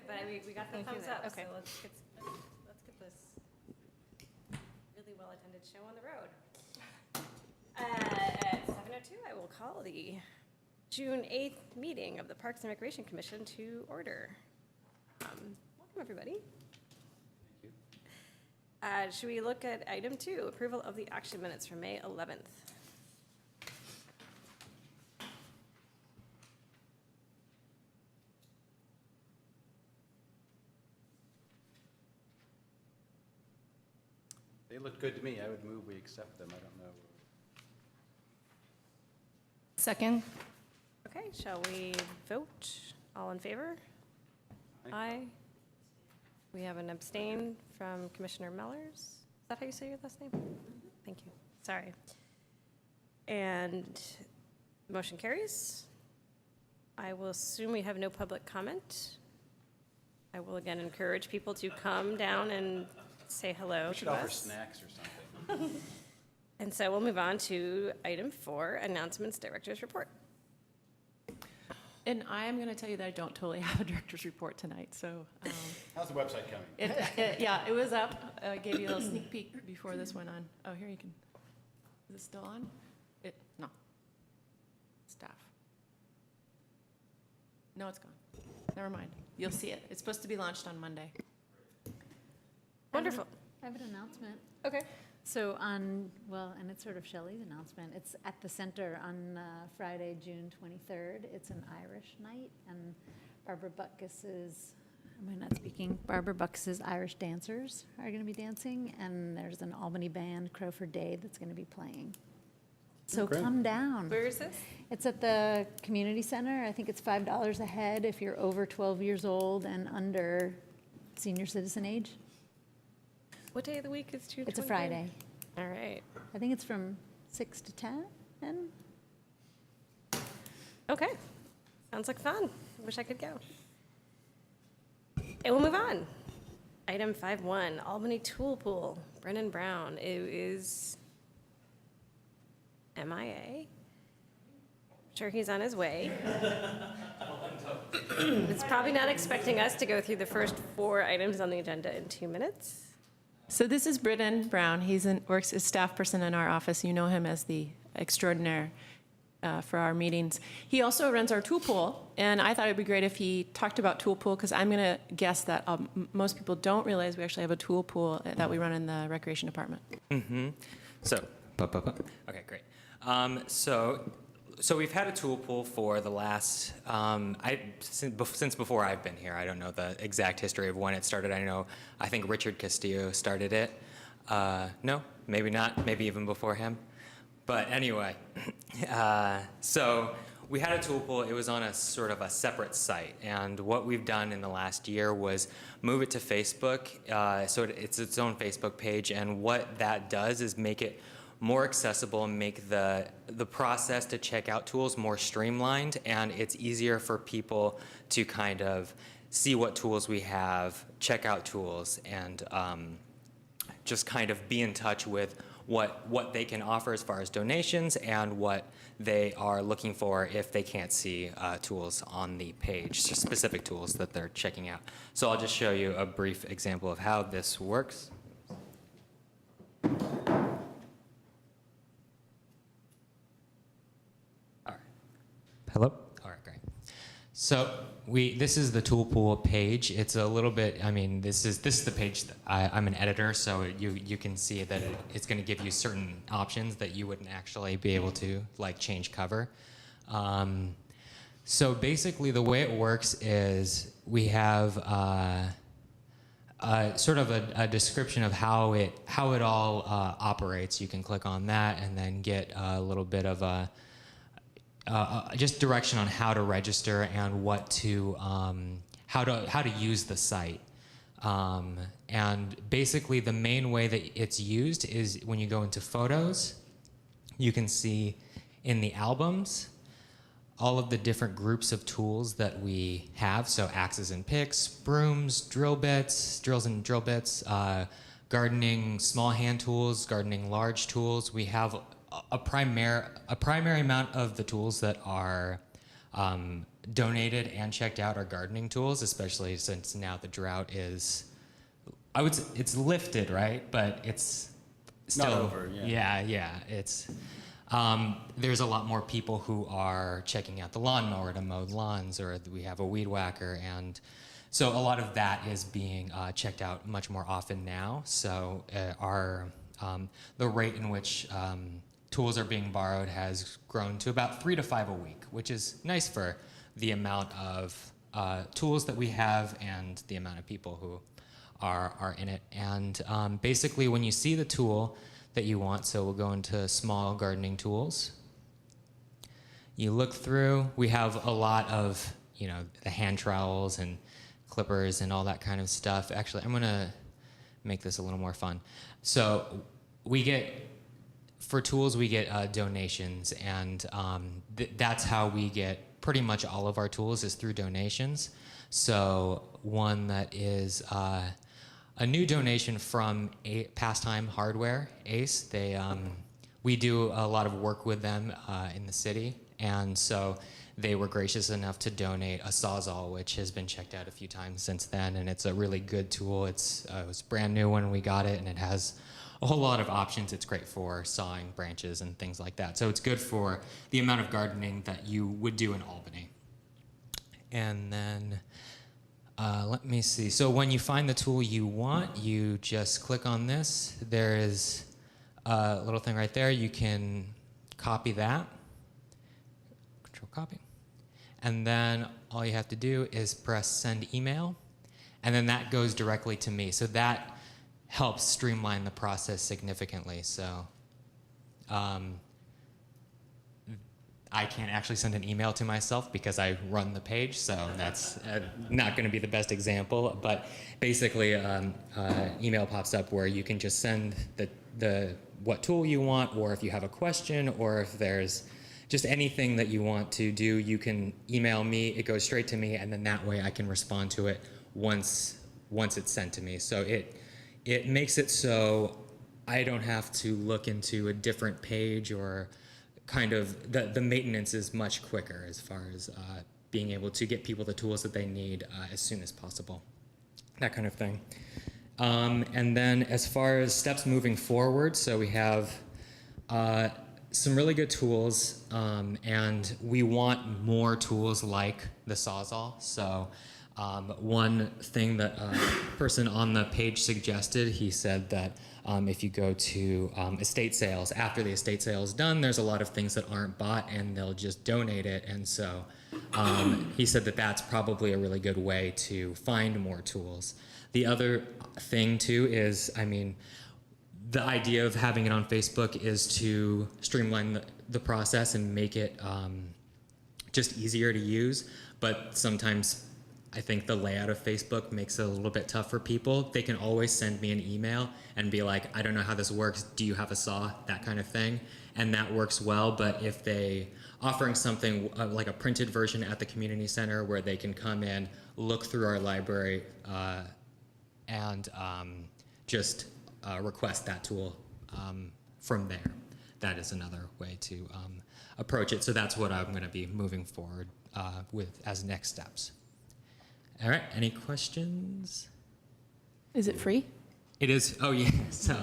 but we got the Thank you thumbs then. up, Okay. so let's get this really well-attended show on the road. At 7:02, I will call the June 8th meeting of the Parks and Recreation Commission to order. Welcome, everybody. Thank you. Should we look at item 2, approval of the action minutes from May 11th? They look good to me. I would move we accept them. I don't know. Second? Okay, shall we vote? All in favor? Aye. Aye. We have an abstain from Commissioner Mellors. Is that how you say your last name? Thank you. Sorry. And motion carries. I will assume we have no public comment. I will again encourage people to come down and say hello We should to offer us. snacks or something. And so we'll move on to item 4, announcements, director's report. And I am going to tell you that I don't totally have a director's report tonight, so. How's the website coming? Yeah, it was up. I gave you a little sneak peek before this went on. Oh, here you can, is it still on? No. Staff. No, it's gone. Never mind. You'll see it. It's supposed to be launched on Monday. Wonderful. I have an announcement. Okay. So and it's sort of Shelley's announcement. It's at the center on Friday, June 23rd. It's an Irish night, and Barbara Buckus's Irish dancers are going to be dancing, and there's an Albany band, Crowford Day, that's going to be playing. So Great. come down. Where is this? It's at the community center. I think it's $5 a head if you're over 12 years old and under senior citizen age. What day of the week is June 23rd? It's a Friday. All right. I think it's from 6 to 10. Okay. Sounds like fun. Wish I could go. And we'll move on. Item 5.1, Albany Tool Pool, Brennen Brown. It is MIA. Sure, he's on his way. It's probably not expecting us to go through the first 4 items on the agenda in 2 minutes. So this is Brennen Brown. Works as staff person in our office. You know him as the extraordinaire for our meetings. He also runs our tool pool, and I thought it'd be great if he talked about tool pool, because I'm going to guess that most people don't realize we actually have a tool pool that we run in the recreation department. Mm-hmm. So, okay, great. So we've had a tool pool for the last, since before I've been here. I don't know the exact history of when it started. I think Richard Castillo started it. No, maybe not, maybe even before him. But anyway, so we had a tool pool. It was on a sort of a separate site. And what we've done in the last year was move it to Facebook. So it's its own Facebook page. And what that does is make it more accessible and make the process to check out tools more streamlined, and it's easier for people to kind of see what tools we have, check out tools, and just kind of be in touch with what they can offer as far as donations and what they are looking for if they can't see tools on the page, just specific tools that they're checking out. So I'll just show you a brief example of how this works. Hello? All right, great. So this is the tool pool page. It's a little bit, this is the page that I'm an editor, so you can see that it's going to give you certain options that you wouldn't actually be able to, like change cover. So basically the way it works is we have sort of a description of how it all operates. You can click on that and then get a little bit of a just direction on how to register and what to how to use the site. And basically the main way that it's used is when you go into photos, you can see in the albums all of the different groups of tools that we have. So axes and picks, brooms, drills and drill bits, gardening small hand tools, gardening large tools. We have a primary amount of the tools that are donated and checked out are gardening tools, especially since now the drought is, I would say it's lifted, right? But it's still Not over, yeah. Yeah. It's there's a lot more people who are checking out the lawnmower to mow lawns, or we have a weed whacker, and so a lot of that is being checked out much more often now. So the rate in which tools are being borrowed has grown to about 3 to 5 a week, which is nice for the amount of tools that we have and the amount of people who are in it. And basically, when you see the tool that you want, so we'll go into small gardening tools. You look through, we have a lot of, the hand trowels and clippers and all that kind of stuff. Actually, I'm gonna make this a little more fun. So for tools, we get donations, and that's how we get pretty much all of our tools is through donations. So one that is a new donation from Pastime Hardware, ACE. We do a lot of work with them in the city, and so they were gracious enough to donate a Sawzall, which has been checked out a few times since then, and it's a really good tool. It was brand new when we got it, and it has a whole lot of options. It's great for sawing branches and things like that. So it's good for the amount of gardening that you would do in Albany. And then let me see. So when you find the tool you want, you just click on this. There is a little thing right there. You can copy that. Control copy. And then all you have to do is press send email, and then that goes directly to me. So that helps streamline the process significantly. So I can't actually send an email to myself because I run the page, so that's not going to be the best example. But basically, email pops up where you can just send the what tool you want, or if you have a question, or if there's just anything that you want to do, you can email me. It goes straight to me, and then that way I can respond to it once it's sent to me. So it makes it so I don't have to look into a different page, or kind of the maintenance is much quicker as far as being able to get people the tools that they need as soon as possible, that kind of thing. And then as far as steps moving forward, so we have some really good tools, and we want more tools like the Sawzall. So one thing that a person on the page suggested, he said that if you go to estate sales, after the estate sale is done, there's a lot of things that aren't bought and they'll just donate it. And so he said that that's probably a really good way to find more tools. The other thing too is, the idea of having it on Facebook is to streamline the process and make it just easier to use. But sometimes I think the layout of Facebook makes it a little bit tough for people. They can always send me an email and be like, I don't know how this works. Do you have a saw? That kind of thing. And that works well. But if they offering something like a printed version at the community center where they can come in, look through our library, and just request that tool from there. That is another way to approach it. So that's what I'm going to be moving forward with as next steps. All right, any questions? Is it free? It is, oh yeah, so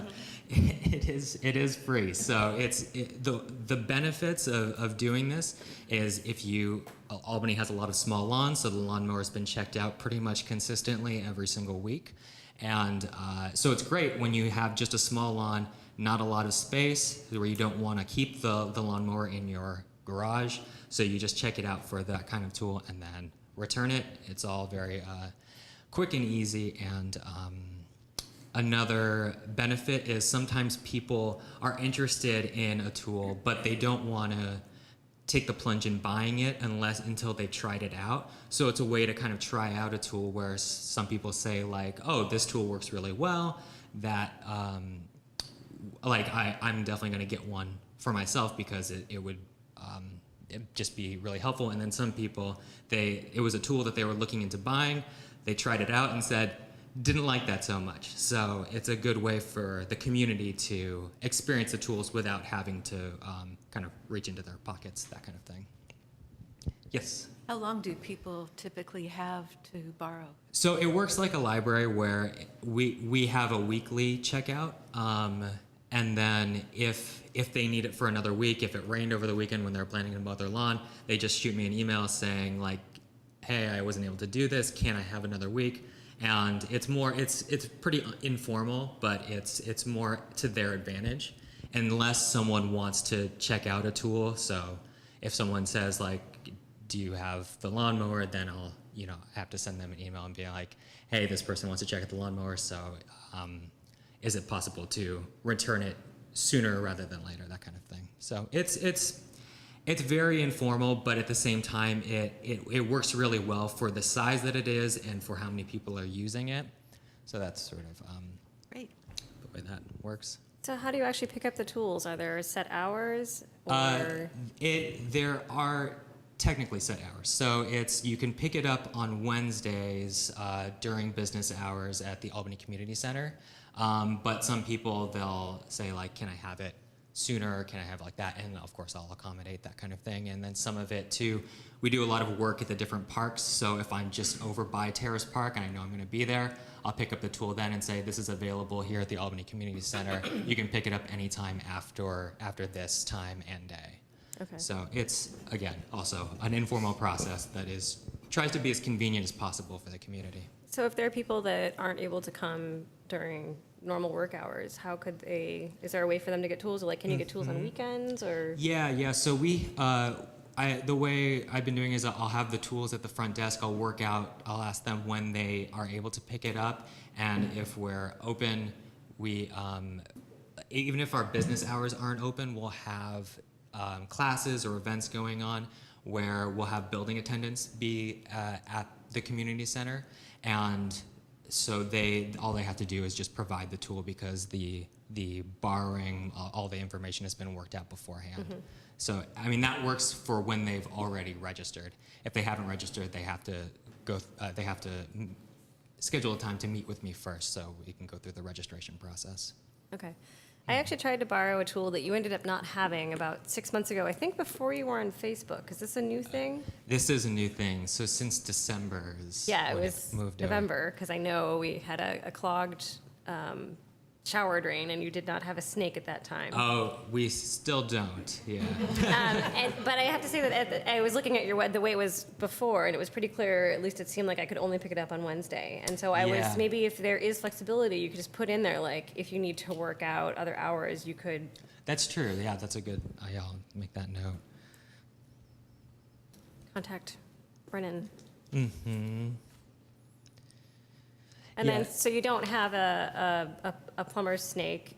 it is free. So the benefits of doing this is Albany has a lot of small lawns, so the lawnmower's been checked out pretty much consistently every single week. And so it's great when you have just a small lawn, not a lot of space, where you don't want to keep the lawnmower in your garage. So you just check it out for that kind of tool and then return it. It's all very quick and easy. And another benefit is sometimes people are interested in a tool, but they don't want to take the plunge in buying it until they've tried it out. So it's a way to kind of try out a tool where some people say like, oh, this tool works really well, that I'm definitely going to get one for myself because it would it'd just be really helpful. And then some people, it was a tool that they were looking into buying, they tried it out and said, didn't like that so much. So it's a good way for the community to experience the tools without having to kind of reach into their pockets, that kind of thing. Yes. How long do people typically have to borrow? So it works like a library where we have a weekly checkout, and then if they need it for another week, if it rained over the weekend when they're planning to mow their lawn, they just shoot me an email saying like, "Hey, I wasn't able to do this. Can I have another week?" And it's pretty informal, but it's more to their advantage, unless someone wants to check out a tool. So if someone says like, "Do you have the lawnmower?" then I'll have to send them an email and be like, "Hey, this person wants to check out the lawnmower, so is it possible to return it sooner rather than later?" That kind of thing. So it's very informal, but at the same time, it works really well for the size that it is and for how many people are using it. So that's sort of Great. the way that works. So how do you actually pick up the tools? Are there set hours or? There are technically set hours. So you can pick it up on Wednesdays during business hours at the Albany Community Center. But some people, they'll say like, "Can I have it sooner? Can I have like that?" And of course I'll accommodate that kind of thing. And then some of it too, we do a lot of work at the different parks. So if I'm just over by Terrace Park and I know I'm going to be there, I'll pick up the tool then and say, "This is available here at the Albany Community Center. You can pick it up anytime after this time and day." Okay. So it's, again, also an informal process that tries to be as convenient as possible for the community. So if there are people that aren't able to come during normal work hours, is there a way for them to get tools? Or like, can you get tools on weekends or? Yeah. So the way I've been doing is I'll have the tools at the front desk. I'll ask them when they are able to pick it up. And if we're open, even if our business hours aren't open, we'll have classes or events going on where we'll have building attendants be at the community center, and so all they have to do is just provide the tool because the borrowing, all the information has been worked out beforehand. Mm-hmm. So I mean that works for when they've already registered. If they haven't registered, they have to schedule a time to meet with me first so we can go through the registration process. Okay. I actually tried to borrow a tool that you ended up not having about 6 months ago, I think before you were on Facebook. Is this a new thing? This is a new thing. So since December is Yeah, it when was moved over. November, because I know we had a clogged shower drain, and you did not have a snake at that time. Oh, we still don't. Yeah. But I have to say that I was looking at the way it was before, and it was pretty clear, at least it seemed like I could only pick it up on Wednesday. And so Yeah. maybe if there is flexibility, you could just put in there, like, if you need to work out other hours, you could. That's true. Yeah, that's a good. I'll make that note. Contact Brennan. Mm-hmm. And Yeah. then, so you don't have a plumber's snake.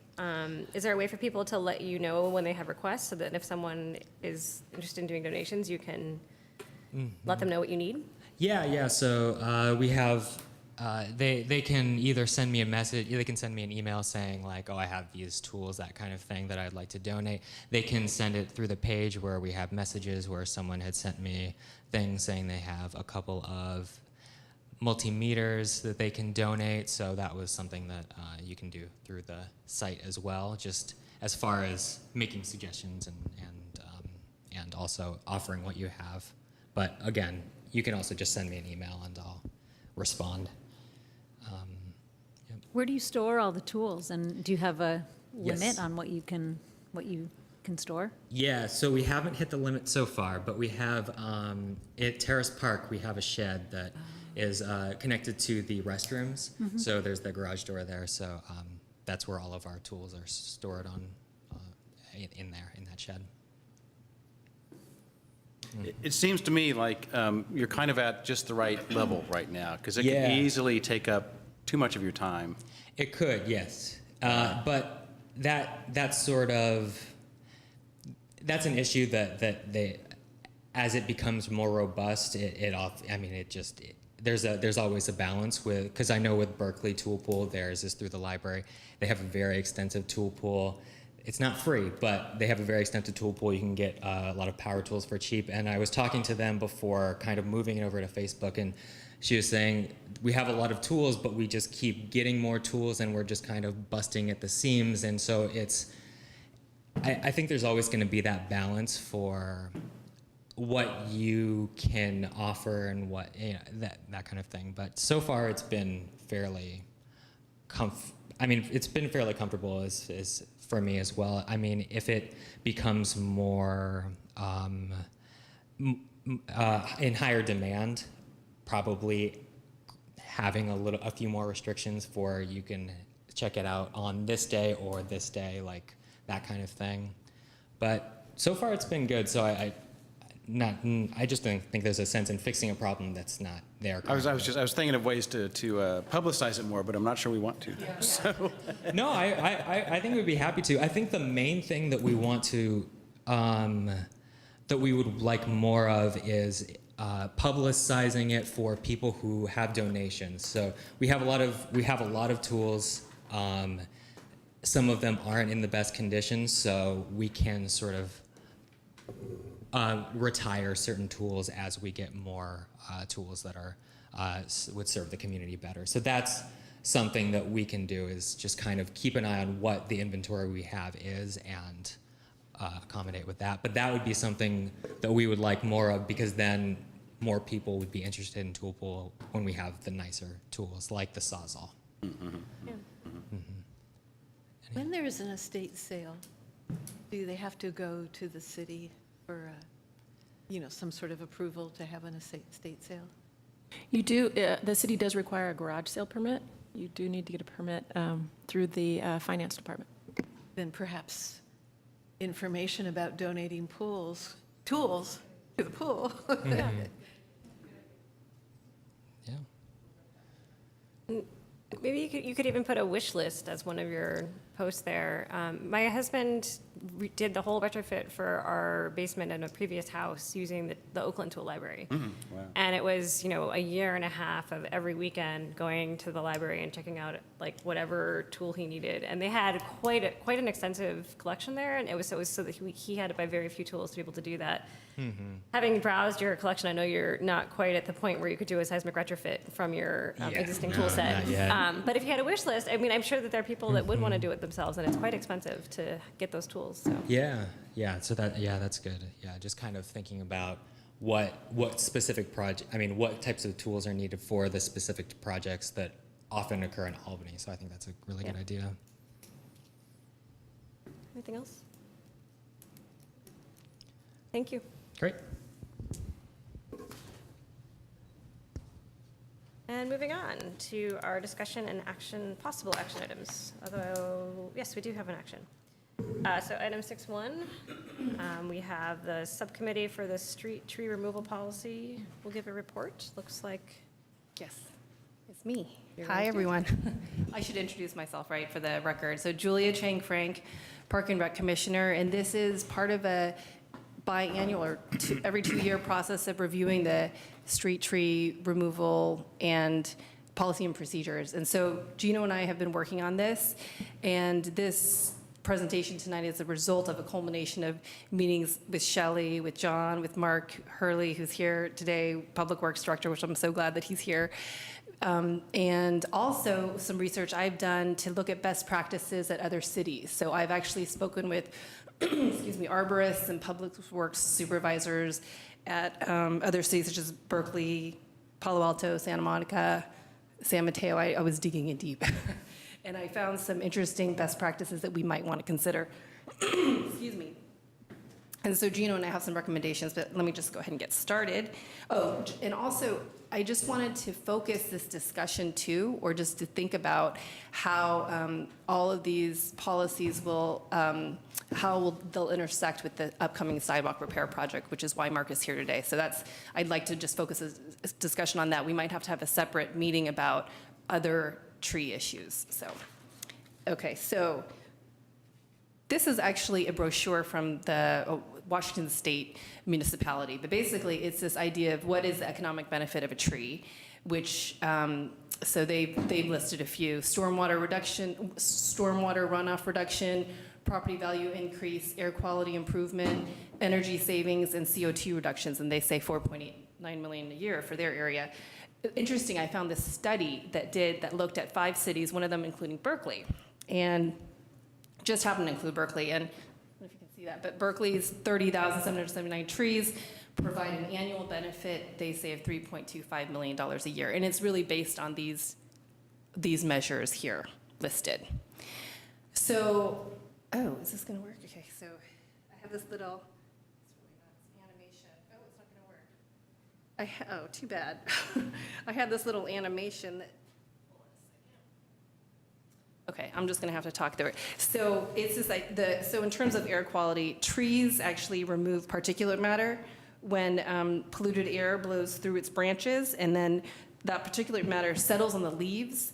Is there a way for people to let you know when they have requests so that if someone is interested in doing donations, you can let them know what you need? Yeah. So we have. They can either send me a message. They can send me an email saying like, "Oh, I have these tools, that kind of thing that I'd like to donate." They can send it through the page where we have messages where someone had sent me things saying they have a couple of multimeters that they can donate. So that was something that you can do through the site as well, just as far as making suggestions and also offering what you have. But again, you can also just send me an email and I'll respond. Where do you store all the tools, and do you have a Yes. limit on what you can store? Yeah, so we haven't hit the limit so far, but we have, at Terrace Park, we have a shed that is connected to the restrooms. So there's the garage door there, so that's where all of our tools are stored in that shed. It seems to me like you're kind of at just the right level right now, because it Yeah. could easily take up too much of your time. It could, yes. But that's sort of, that's an issue that they, as it becomes more robust, there's always a balance with, because I know with Berkeley Tool Pool, theirs is through the library. They have a very extensive tool pool. It's not free, but they have a very extensive tool pool. You can get a lot of power tools for cheap. And I was talking to them before kind of moving it over to Facebook, and she was saying, we have a lot of tools, but we just keep getting more tools and we're just kind of busting at the seams. And so I think there's always going to be that balance for what you can offer and what, that kind of thing. But so far it's been fairly it's been fairly comfortable as for me as well. I mean, if it becomes more in higher demand, probably having a few more restrictions for you can check it out on this day or this day, like that kind of thing. But so far it's been good. So I just don't think there's a sense in fixing a problem that's not there. I was thinking of ways to publicize it more, but I'm not sure we want to. Yeah. So. No, I think we'd be happy to. I think the main thing that we want to, that we would like more of is publicizing it for people who have donations. So we have a lot of tools. Some of them aren't in the best condition, so we can sort of retire certain tools as we get more tools that are would serve the community better. So that's something that we can do, is just kind of keep an eye on what the inventory we have is and accommodate with that. But that would be something that we would like more of, because then more people would be interested in Tool Pool when we have the nicer tools like the Sawzall. Yeah. When there is an estate sale, do they have to go to the city for, some sort of approval to have an estate sale? You do, the city does require a garage sale permit. You do need to get a permit through the finance department. Then perhaps information about donating tools to the pool. Yeah. Maybe you could even put a wish list as one of your posts there. My husband did the whole retrofit for our basement in a previous house using the Oakland Tool Library. Wow. And it was, a year and a half of every weekend going to the library and checking out like whatever tool he needed. And they had quite an extensive collection there, and it was so that he had to buy very few tools to be able to do that. Mm-hmm. Having browsed your collection, I know you're not quite at the point where you could do a seismic retrofit from your existing tool set. But if you had a wish list, I'm sure that there are people that would want to do it themselves, and it's quite expensive to get those tools. So. Yeah. So that's good. Yeah, just kind of thinking about what specific what types of tools are needed for the specific projects that often occur in Albany. So I think that's a really good idea. Anything else? Thank you. Great. And moving on to our discussion and possible action items. Although, yes, we do have an action. So item 6.1, we have the subcommittee for the street tree removal policy. We'll give a report. Looks like. Yes, it's me. You're Hi, right. everyone. I should introduce myself, right, for the record. So Julia Chang-Frank, Park and Rec Commissioner, and this is part of a biannual or every 2-year process of reviewing the street tree removal and policy and procedures. And so Gino and I have been working on this, and this presentation tonight is a result of a culmination of meetings with Shelley, with John, with Mark Hurley, who's here today, Public Works Director, which I'm so glad that he's here. And also some research I've done to look at best practices at other cities. So I've actually spoken with arborists and public works supervisors at other cities such as Berkeley, Palo Alto, Santa Monica, San Mateo. I was digging in deep. And I found some interesting best practices that we might want to consider. Excuse me. And so Gino and I have some recommendations, but let me just go ahead and get started. Oh, and also, I just wanted to focus this discussion too, or just to think about how all of these policies will, they'll intersect with the upcoming sidewalk repair project, which is why Mark is here today. So I'd like to just focus a discussion on that. We might have to have a separate meeting about other tree issues. Okay, so this is actually a brochure from the Washington State municipality, but basically it's this idea of what is the economic benefit of a tree, which, so they've listed a few: stormwater reduction, stormwater runoff reduction, property value increase, air quality improvement, energy savings, and CO2 reductions, and they say 4.89 million a year for their area. Interesting, I found this study that looked at 5 cities, one of them including Berkeley, and just happened to include Berkeley. And I don't know if you can see that, but Berkeley's 30,779 trees provide an annual benefit, they say, of $3.25 million a year. And it's really based on these measures here listed. So, oh, is this going to work? Okay, so I have this little, it's really nuts, animation. Oh, it's not going to work. Oh, too bad. I had this little animation that, okay, I'm just going to have to talk through it. So it's just like so in terms of air quality, trees actually remove particulate matter when polluted air blows through its branches, and then that particulate matter settles on the leaves,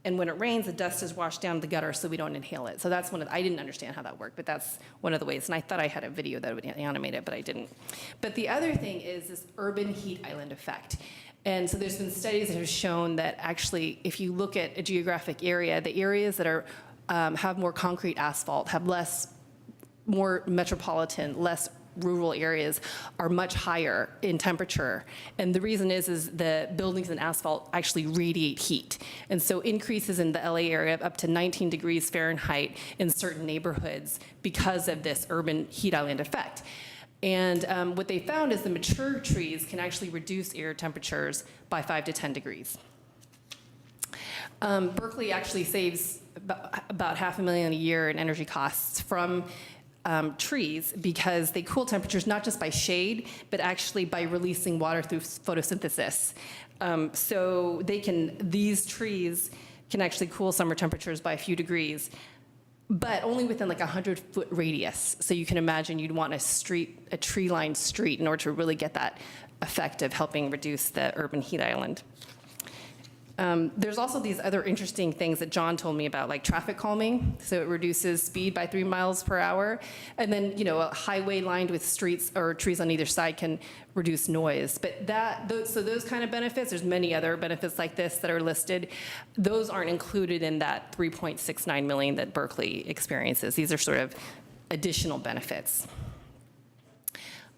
and when it rains, the dust is washed down the gutter so we don't inhale it. So that's I didn't understand how that worked, but that's one of the ways. And I thought I had a video that would animate it, but I didn't. But the other thing is this urban heat island effect. And so there's been studies that have shown that actually, if you look at a geographic area, the areas that are have more concrete asphalt, have more metropolitan, less rural areas are much higher in temperature. And the reason is the buildings and asphalt actually radiate heat. And so increases in the LA area of up to 19 degrees Fahrenheit in certain neighborhoods because of this urban heat island effect. And what they found is the mature trees can actually reduce air temperatures by 5 to 10 degrees. Berkeley actually saves about $500,000 a year in energy costs from trees because they cool temperatures not just by shade, but actually by releasing water through photosynthesis. So these trees can actually cool summer temperatures by a few degrees, but only within like a 100-foot radius. So you can imagine you'd want a tree-lined street in order to really get that effect of helping reduce the urban heat island. There's also these other interesting things that John told me about, like traffic calming. So it reduces speed by 3 miles per hour. And then, a highway lined with streets or trees on either side can reduce noise. But those kind of benefits, there's many other benefits like this that are listed. Those aren't included in that $3.69 million that Berkeley experiences. These are sort of additional benefits.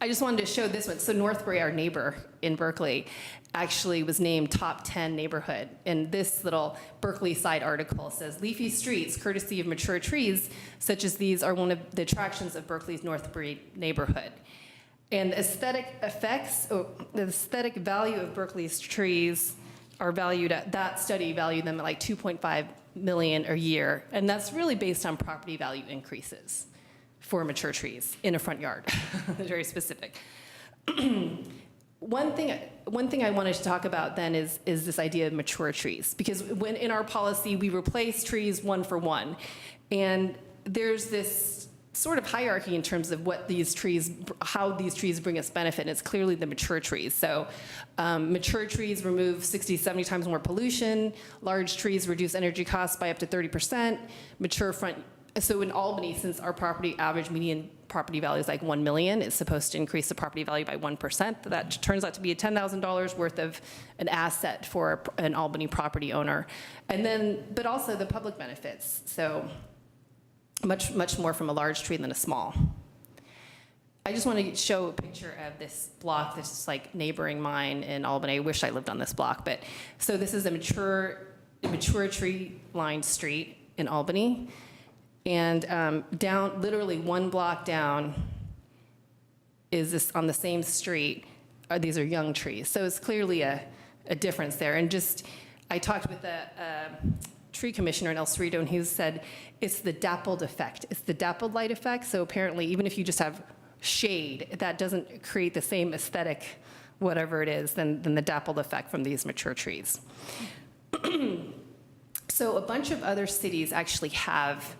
I just wanted to show this one. So Northbury, our neighbor in Berkeley, actually was named top 10 neighborhood. And this little Berkeley side article says, leafy streets, courtesy of mature trees, such as these are one of the attractions of Berkeley's Northbury neighborhood. And the aesthetic value of Berkeley's trees are valued at, that study valued them at like $2.5 million a year. And that's really based on property value increases for mature trees in a front yard. Very specific. One thing I wanted to talk about then is this idea of mature trees, because when in our policy we replace trees one for one, and there's this sort of hierarchy in terms of how these trees bring us benefit, and it's clearly the mature trees. So mature trees remove 60, 70 times more pollution. Large trees reduce energy costs by up to 30%. So in Albany, since our average median property value is like $1 million, it's supposed to increase the property value by 1%. That turns out to be a $10,000 worth of an asset for an Albany property owner. And then, but also the public benefits. So much more from a large tree than a small. I just want to show a picture of this block that's like neighboring mine in Albany. I wish I lived on this block, but so this is a mature tree-lined street in Albany. And down, literally one block down, is this on the same street. These are young trees, so it's clearly a difference there. And I talked with a tree commissioner in El Cerrito, and he said it's the dappled effect. It's the dappled light effect. So apparently, even if you just have shade, that doesn't create the same aesthetic, whatever it is, than the dappled effect from these mature trees. So a bunch of other cities actually have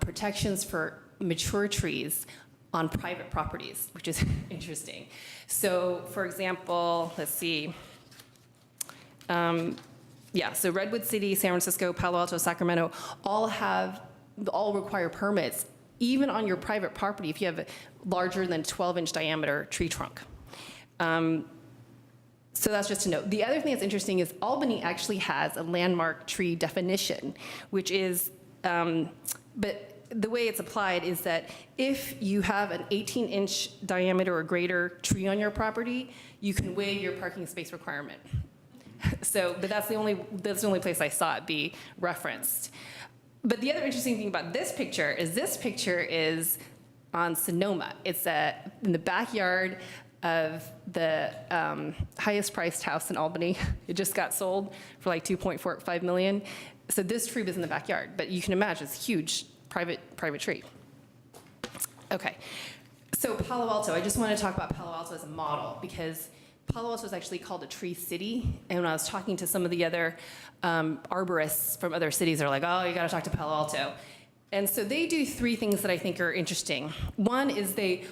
protections for mature trees on private properties, which is interesting. So for example, let's see. So Redwood City, San Francisco, Palo Alto, Sacramento, all require permits, even on your private property if you have a larger than 12-inch diameter tree trunk. So that's just to note. The other thing that's interesting is Albany actually has a landmark tree definition, which is, but the way it's applied is that if you have an 18-inch diameter or greater tree on your property, you can waive your parking space requirement. So, but that's the only place I saw it be referenced. But the other interesting thing about this picture is on Sonoma. It's in the backyard of the highest priced house in Albany. It just got sold for like 2.45 million. So this tree was in the backyard, but you can imagine it's a huge private tree. Okay, so Palo Alto, I just want to talk about Palo Alto as a model because Palo Alto is actually called a tree city. And when I was talking to some of the other arborists from other cities, they're like, oh, you got to talk to Palo Alto. And so they do 3 things that I think are interesting. One is they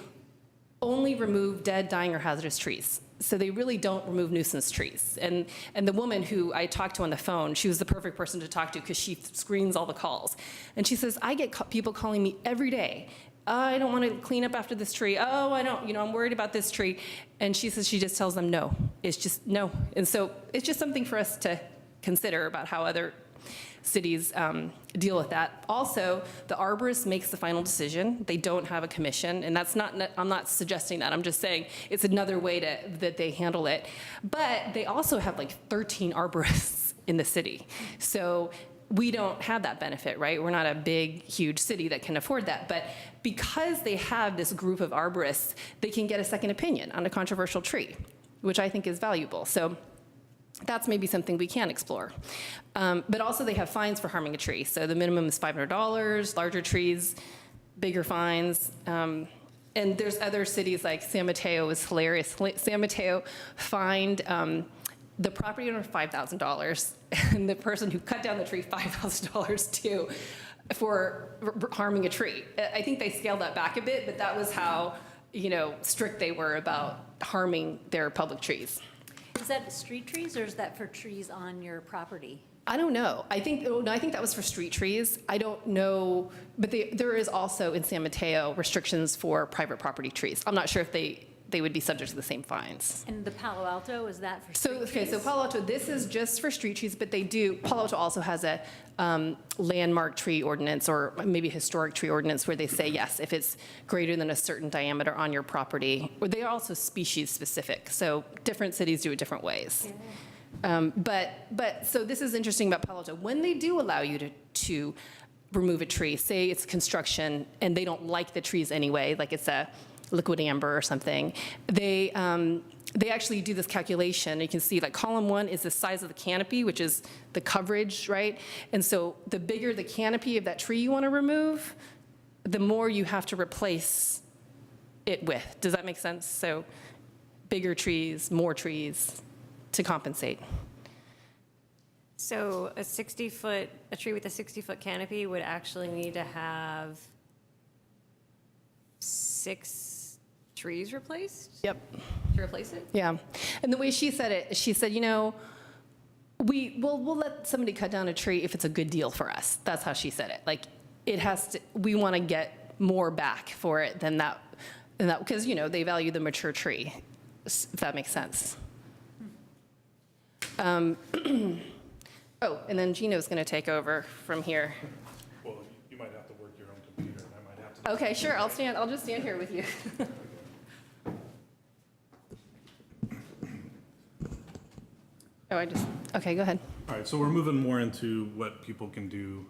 only remove dead, dying, or hazardous trees. So they really don't remove nuisance trees. And the woman who I talked to on the phone, she was the perfect person to talk to because she screens all the calls. And she says, I get people calling me every day. I don't want to clean up after this tree. Oh, I don't, I'm worried about this tree. And she says she just tells them no. It's just no. And so it's just something for us to consider about how other cities deal with that. Also, the arborist makes the final decision. They don't have a commission, and that's not, I'm not suggesting that. I'm just saying it's another way that they handle it. But they also have like 13 arborists in the city. So we don't have that benefit, right? We're not a big, huge city that can afford that. But because they have this group of arborists, they can get a second opinion on a controversial tree, which I think is valuable. So that's maybe something we can explore. But also they have fines for harming a tree. So the minimum is $500, larger trees, bigger fines. And there's other cities like San Mateo is hilarious. San Mateo fined the property owner $5,000 and the person who cut down the tree $5,000 too for harming a tree. I think they scaled that back a bit, but that was how strict they were about harming their public trees. Is that street trees or is that for trees on your property? I don't know. I think that was for street trees. I don't know, but there is also in San Mateo restrictions for private property trees. I'm not sure if they would be subject to the same fines. And the Palo Alto, is that for street trees? So Palo Alto, this is just for street trees, but Palo Alto also has a landmark tree ordinance or maybe historic tree ordinance where they say, yes, if it's greater than a certain diameter on your property, or they are also species specific. So different cities do it different ways. Yeah. But so this is interesting about Palo Alto. When they do allow you to remove a tree, say it's construction and they don't like the trees anyway, like it's a liquid amber or something, they actually do this calculation. You can see like column 1 is the size of the canopy, which is the coverage, right? And so the bigger the canopy of that tree you want to remove, the more you have to replace it with. Does that make sense? So bigger trees, more trees to compensate. So a tree with a 60-foot canopy would actually need to have 6 trees replaced? Yep. To replace it? Yeah. And the way she said it, she said, we'll let somebody cut down a tree if it's a good deal for us. That's how she said it. Like we want to get more back for it than that because, they value the mature tree, if that makes sense. And then Gino's going to take over from here. Well, you might have to work your own computer, and I might have to. Okay, sure. I'll just stand here with you. Okay, go ahead. All right, so we're moving more into what people can do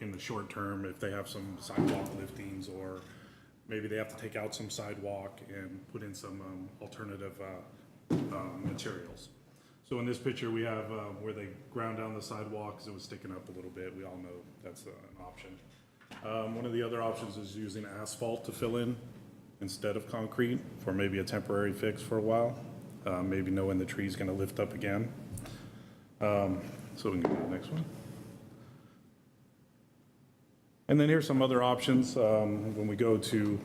in the short term if they have some sidewalk liftings, or maybe they have to take out some sidewalk and put in some alternative materials. So in this picture, we have where they ground down the sidewalk because it was sticking up a little bit. We all know that's an option. One of the other options is using asphalt to fill in instead of concrete for maybe a temporary fix for a while. Maybe knowing the tree's going to lift up again. So we can go to the next one. And then here's some other options when we go to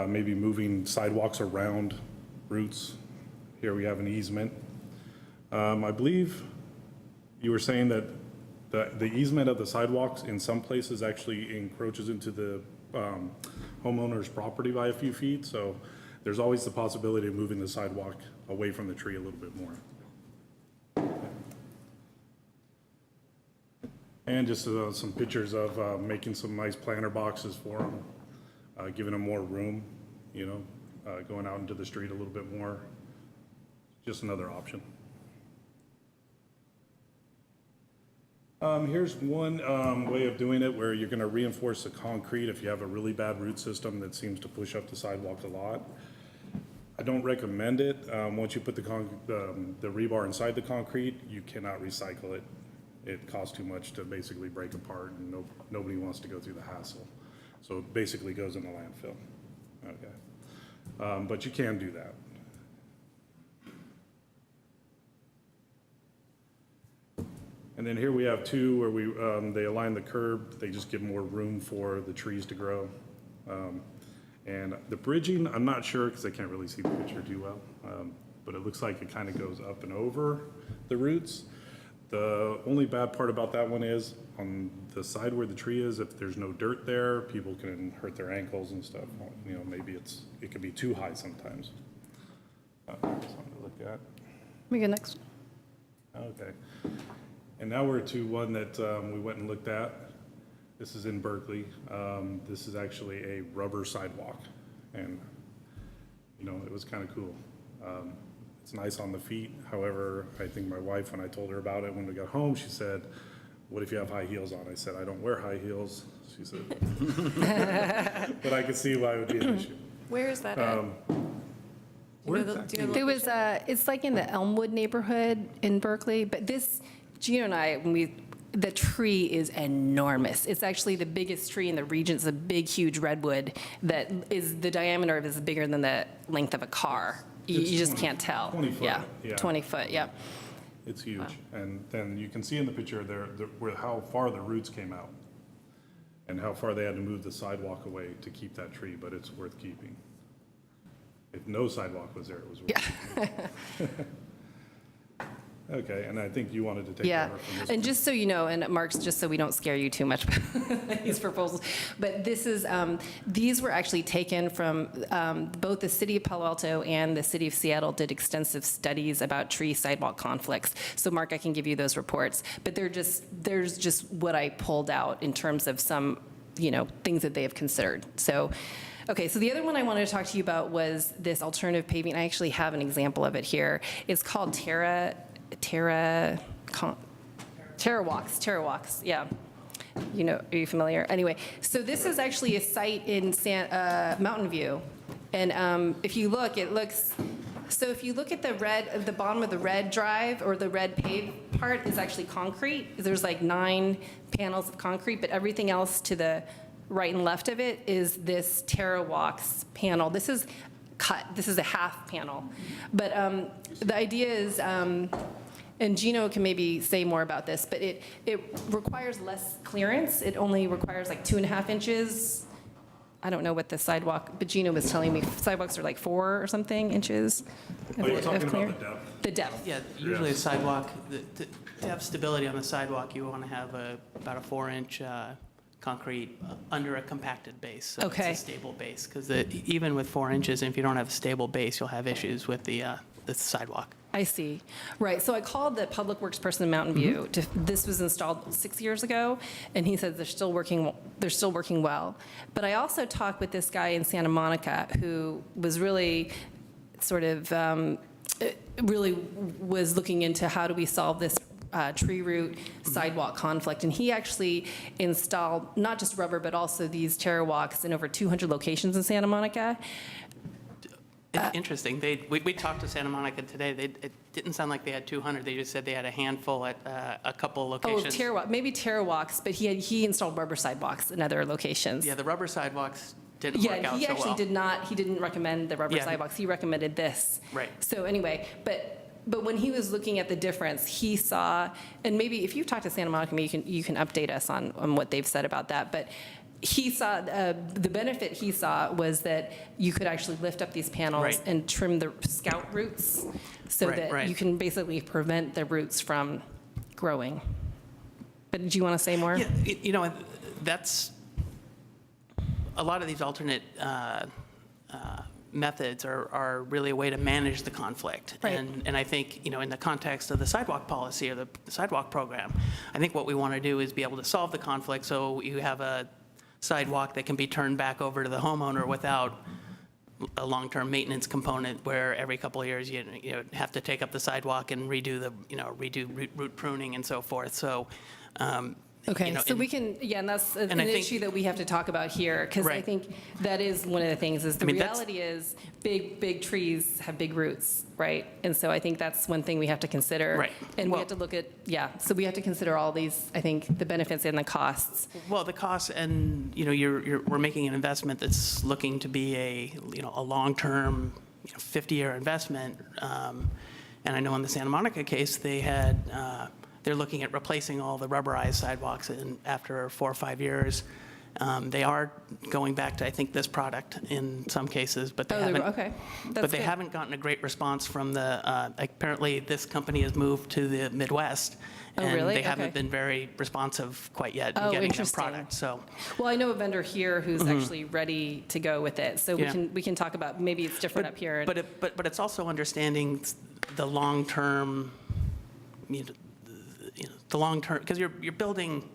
maybe moving sidewalks around routes. Here we have an easement. I believe you were saying that the easement of the sidewalks in some places actually encroaches into the homeowner's property by a few feet. So there's always the possibility of moving the sidewalk away from the tree a little bit more. And just some pictures of making some nice planter boxes for them, giving them more room, going out into the street a little bit more. Just another option. Here's one way of doing it where you're going to reinforce the concrete if you have a really bad root system that seems to push up the sidewalk a lot. I don't recommend it. Once you put the rebar inside the concrete, you cannot recycle it. It costs too much to basically break apart, and nobody wants to go through the hassle. So it basically goes in the landfill. Okay. But you can do that. And then here we have two where they align the curb. They just give more room for the trees to grow. And the bridging, I'm not sure because I can't really see the picture too well, but it looks like it kind of goes up and over the roots. The only bad part about that one is on the side where the tree is, if there's no dirt there, people can hurt their ankles and stuff. You know, maybe it could be too high sometimes. Something to look at. We go next. Okay. And now we're to one that we went and looked at. This is in Berkeley. This is actually a rubber sidewalk. And, you know, it was kind of cool. It's nice on the feet. However, I think my wife, when I told her about it, when we got home, she said, what if you have high heels on? I said, I don't wear high heels. She said, but I could see why it would be an issue. Where is that at? Where do you know exactly? the There was, it's like in the Elmwood neighborhood in Berkeley, but this, Gino and I, the tree is enormous. It's actually the biggest tree in the region. It's a big, huge redwood that is, the diameter of it is bigger than the length of a car. You It's just 20 can't tell. 20 foot, yeah. 20 foot, yeah. It's huge. And then you can see in the picture there where how far the roots came out and how far they had to move the sidewalk away to keep that tree, but it's worth keeping. If no sidewalk was there, it was worth keeping. Okay, and I think you wanted to take Yeah, over from this and one. just so you know, and Mark's, just so we don't scare you too much with these proposals, but this is, these were actually taken from, both the city of Palo Alto and the city of Seattle did extensive studies about tree sidewalk conflicts. So Mark, I can give you those reports, but there's just what I pulled out in terms of some, you know, things that they have considered. So, okay, so the other one I wanted to talk to you about was this alternative paving. I actually have an example of it here. It's called Terra Walks, yeah. You know, are you familiar? Anyway, so this is actually a site in Mountain View. And if you look, so if you look at the bottom of the red drive or the red paved part is actually concrete. There's like 9 panels of concrete, but everything else to the right and left of it is this Terra Walks panel. This is cut, this is a half panel. But the idea is, and Gino can maybe say more about this, but it requires less clearance. It only requires like 2.5 inches. I don't know what the sidewalk, but Gino was telling me sidewalks are like 4 or something inches. Oh, you're talking clear. about the depth? The depth. Yeah, usually a sidewalk, to have stability on the sidewalk, you want to have about a 4-inch concrete under a compacted base. So Okay. it's a stable base, because even with 4 inches, if you don't have a stable base, you'll have issues with the sidewalk. I see. Right. So I called the public works person in Mountain View. This was installed 6 years ago, and he said they're still working well. But I also talked with this guy in Santa Monica who was really sort of really was looking into how do we solve this tree root sidewalk conflict. And he actually installed not just rubber, but also these Terra Walks in over 200 locations in Santa Monica. It's interesting. We talked to Santa Monica today. It didn't sound like they had 200. They just said they had a handful at a couple Oh, locations. maybe Terra Walks, but he installed rubber sidewalks in other locations. Yeah, the rubber sidewalks didn't Yeah, work out he so actually well. he didn't recommend the rubber Yeah. sidewalks. He recommended this. Right. So anyway, but when he was looking at the difference, he saw, and maybe if you've talked to Santa Monica, maybe you can update us on what they've said about that, but he saw, the benefit he saw was that you could actually lift up these panels Right. and trim the scout roots so Right, that right. you can basically prevent the roots from growing. But did you want to say more? Yeah, you know, that's, a lot of these alternate methods are really a way to manage the conflict. Right. And I think, you know, in the context of the sidewalk policy or the sidewalk program, I think what we want to do is be able to solve the conflict so you have a sidewalk that can be turned back over to the homeowner without a long-term maintenance component where every couple of years you have to take up the sidewalk and redo root pruning and so forth. So Okay, so and- we can, yeah, and that's an I think- issue that we have to talk about here, because I Right. think that is one of the things, is the I mean, that's- reality is, big trees have big roots, right? And so I think that's one thing we have to consider. Right. And we Well- have to look at, so we have to consider all these, I think, the benefits and the costs. Well, the costs, and, we're making an investment that's looking to be a long-term, 50-year investment. And I know in the Santa Monica case, they're looking at replacing all the rubberized sidewalks after 4 or 5 years. They are going back to, I think, this product in some cases, but they haven't. Okay, But that's they good. haven't gotten a great response from apparently this company has moved to the Midwest. Oh, really? And they Okay. haven't been very responsive quite yet in Oh, getting them interesting. product, so. Well, I know a vendor here who's actually ready to go with it, so Yeah. we can talk about, maybe it's different up here. But it's also understanding the long-term, the long-term, because you're building,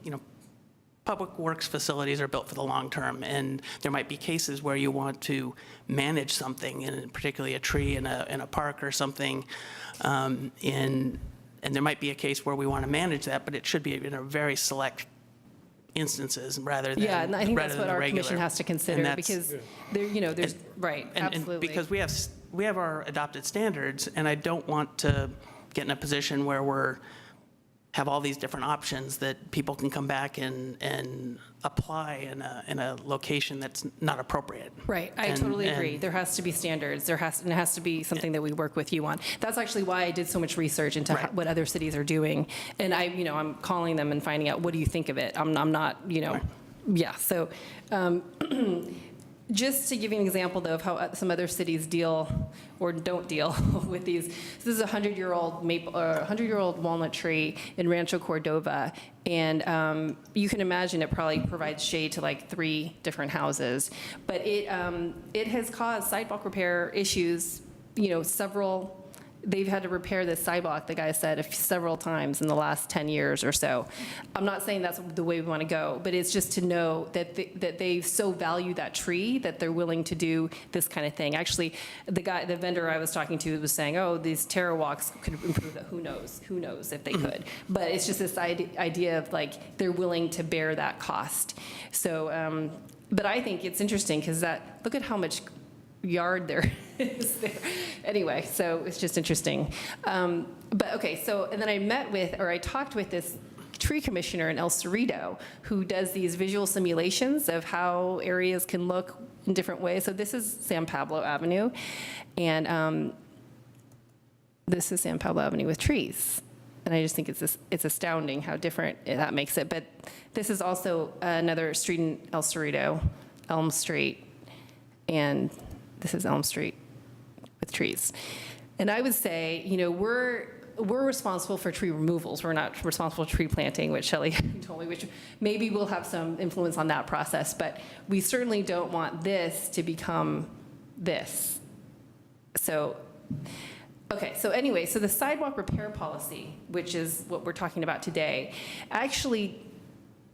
public works facilities are built for the long term, and there might be cases where you want to manage something, and particularly a tree in a park or something, and there might be a case where we want to manage that, but it should be in a very select instances rather than Yeah, and I think that's rather what than our regular. commission has to And consider, that's- because there's, right, and absolutely. because we have our adopted standards, and I don't want to get in a position where have all these different options that people can come back and apply in a location that's not appropriate. Right, I And- totally agree. and- There has to be standards, and it has to be something that we work with you on. That's actually why I did so much research into Right. what other cities are doing. And I'm calling them and finding out, what do you think of it? I'm not, Right. yeah, so, just to give you an example, though, of how some other cities deal or don't deal with these. This is a 100-year-old walnut tree in Rancho Cordova, and you can imagine it probably provides shade to like 3 different houses. But it has caused sidewalk repair issues. They've had to repair this sidewalk, the guy said, several times in the last 10 years or so. I'm not saying that's the way we want to go, but it's just to know that they so value that tree that they're willing to do this kind of thing. Actually, the vendor I was talking to was saying, oh, these terror walks could improve that. Who knows if they could. But it's just this idea of like, they're willing to bear that cost. So, but I think it's interesting because look at how much yard there is there. Anyway, so it's just interesting. But okay, so, and then I talked with this tree commissioner in El Cerrito who does these visual simulations of how areas can look in different ways. So this is San Pablo Avenue, and this is San Pablo Avenue with trees. And I just think it's astounding how different that makes it. But this is also another street in El Cerrito, Elm Street, and this is Elm Street with trees. And I would say, we're responsible for tree removals. We're not responsible for tree planting, which Shelley told me, which maybe we'll have some influence on that process. But we certainly don't want this to become this. So, okay, so anyway, so the sidewalk repair policy, which is what we're talking about today, actually,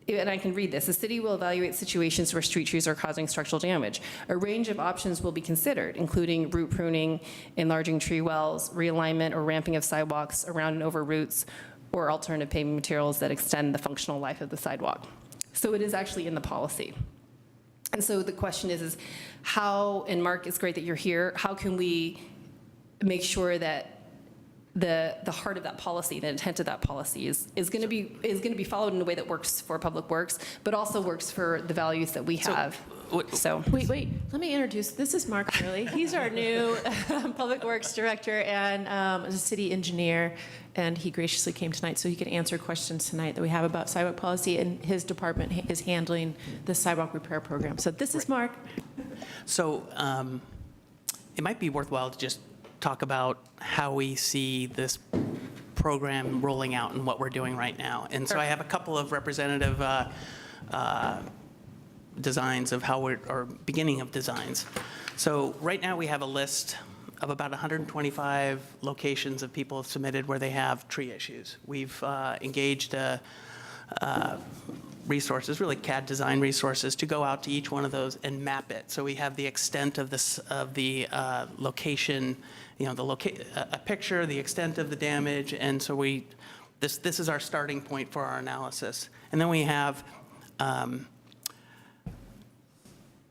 and I can read this, the city will evaluate situations where street trees are causing structural damage. A range of options will be considered, including root pruning, enlarging tree wells, realignment or ramping of sidewalks around and over routes, or alternative paving materials that extend the functional life of the sidewalk. So it is actually in the policy. And so the question is how, and Mark, it's great that you're here, how can we make sure that the heart of that policy, the intent of that policy is going to be followed in a way that works for Public Works, but also works for the values that we have. So Wait, let me introduce, this is Mark Hurley. He's our new Public Works Director and a city engineer, and he graciously came tonight so he could answer questions tonight that we have about sidewalk policy, and his department is handling the sidewalk repair program. So this is Mark. So it might be worthwhile to just talk about how we see this program rolling out and what we're doing right now. And so I have a couple of representative designs of how or beginning of designs. So right now we have a list of about 125 locations of people submitted where they have tree issues. We've engaged resources, really CAD design resources, to go out to each one of those and map it. So we have the extent of the location, a picture, the extent of the damage, and so we this is our starting point for our analysis. And then we have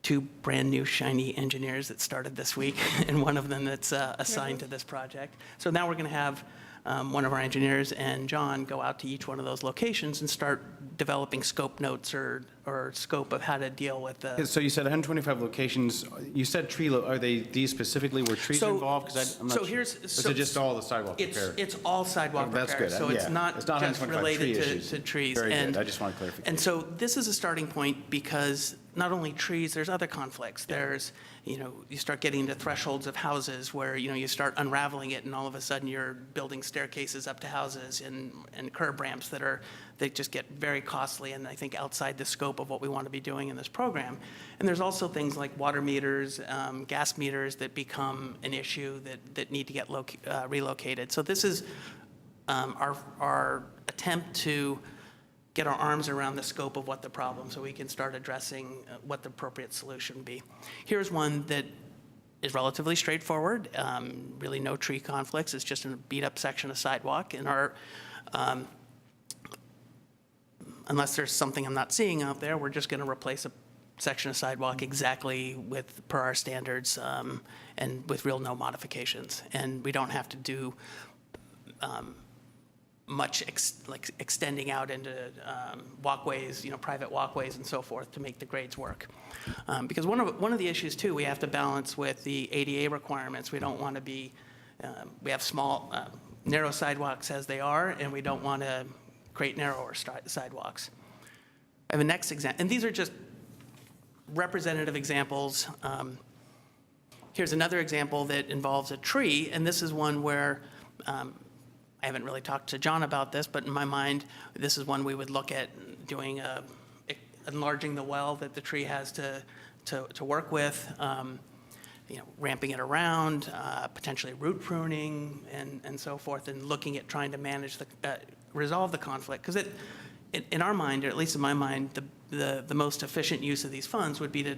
two brand-new shiny engineers that started this week, and one of them that's assigned to this project. So now we're going to have one of our engineers and John go out to each one of those locations and start developing scope notes or scope of how to deal with the. So you said 125 locations. You said are they these specifically where trees are involved? Because I'm not so sure. here's Or is it just all the sidewalk repair? It's all sidewalk Oh, that's repair. good. So Yeah. it's not It's not just 125 related tree to issues. trees. Very and, good. I just want clarification. And so this is a starting point because not only trees, there's other conflicts. There's, you start getting into thresholds of houses where, you start unraveling it and all of a sudden you're building staircases up to houses and curb ramps they just get very costly and I think outside the scope of what we want to be doing in this program. And there's also things like water meters, gas meters that become an issue that need to get relocated. So this is our attempt to get our arms around the scope of what the problem so we can start addressing what the appropriate solution would be. Here's one that is relatively straightforward, really no tree conflicts. It's just a beat-up section of sidewalk. And unless there's something I'm not seeing out there, we're just going to replace a section of sidewalk exactly per our standards and with no modifications. And we don't have to do much extending out into walkways, private walkways and so forth to make the grades work. Because one of the issues too, we have to balance with the ADA requirements. We don't want to be, we have small, narrow sidewalks as they are, and we don't want to create narrower sidewalks. I have a next example, and these are just representative examples. Here's another example that involves a tree, and this is one where I haven't really talked to John about this, but in my mind, this is one we would look at doing, enlarging the well that the tree has to work with, ramping it around, potentially root pruning and so forth, and looking at trying to manage resolve the conflict. Because in our mind, or at least in my mind, the most efficient use of these funds would be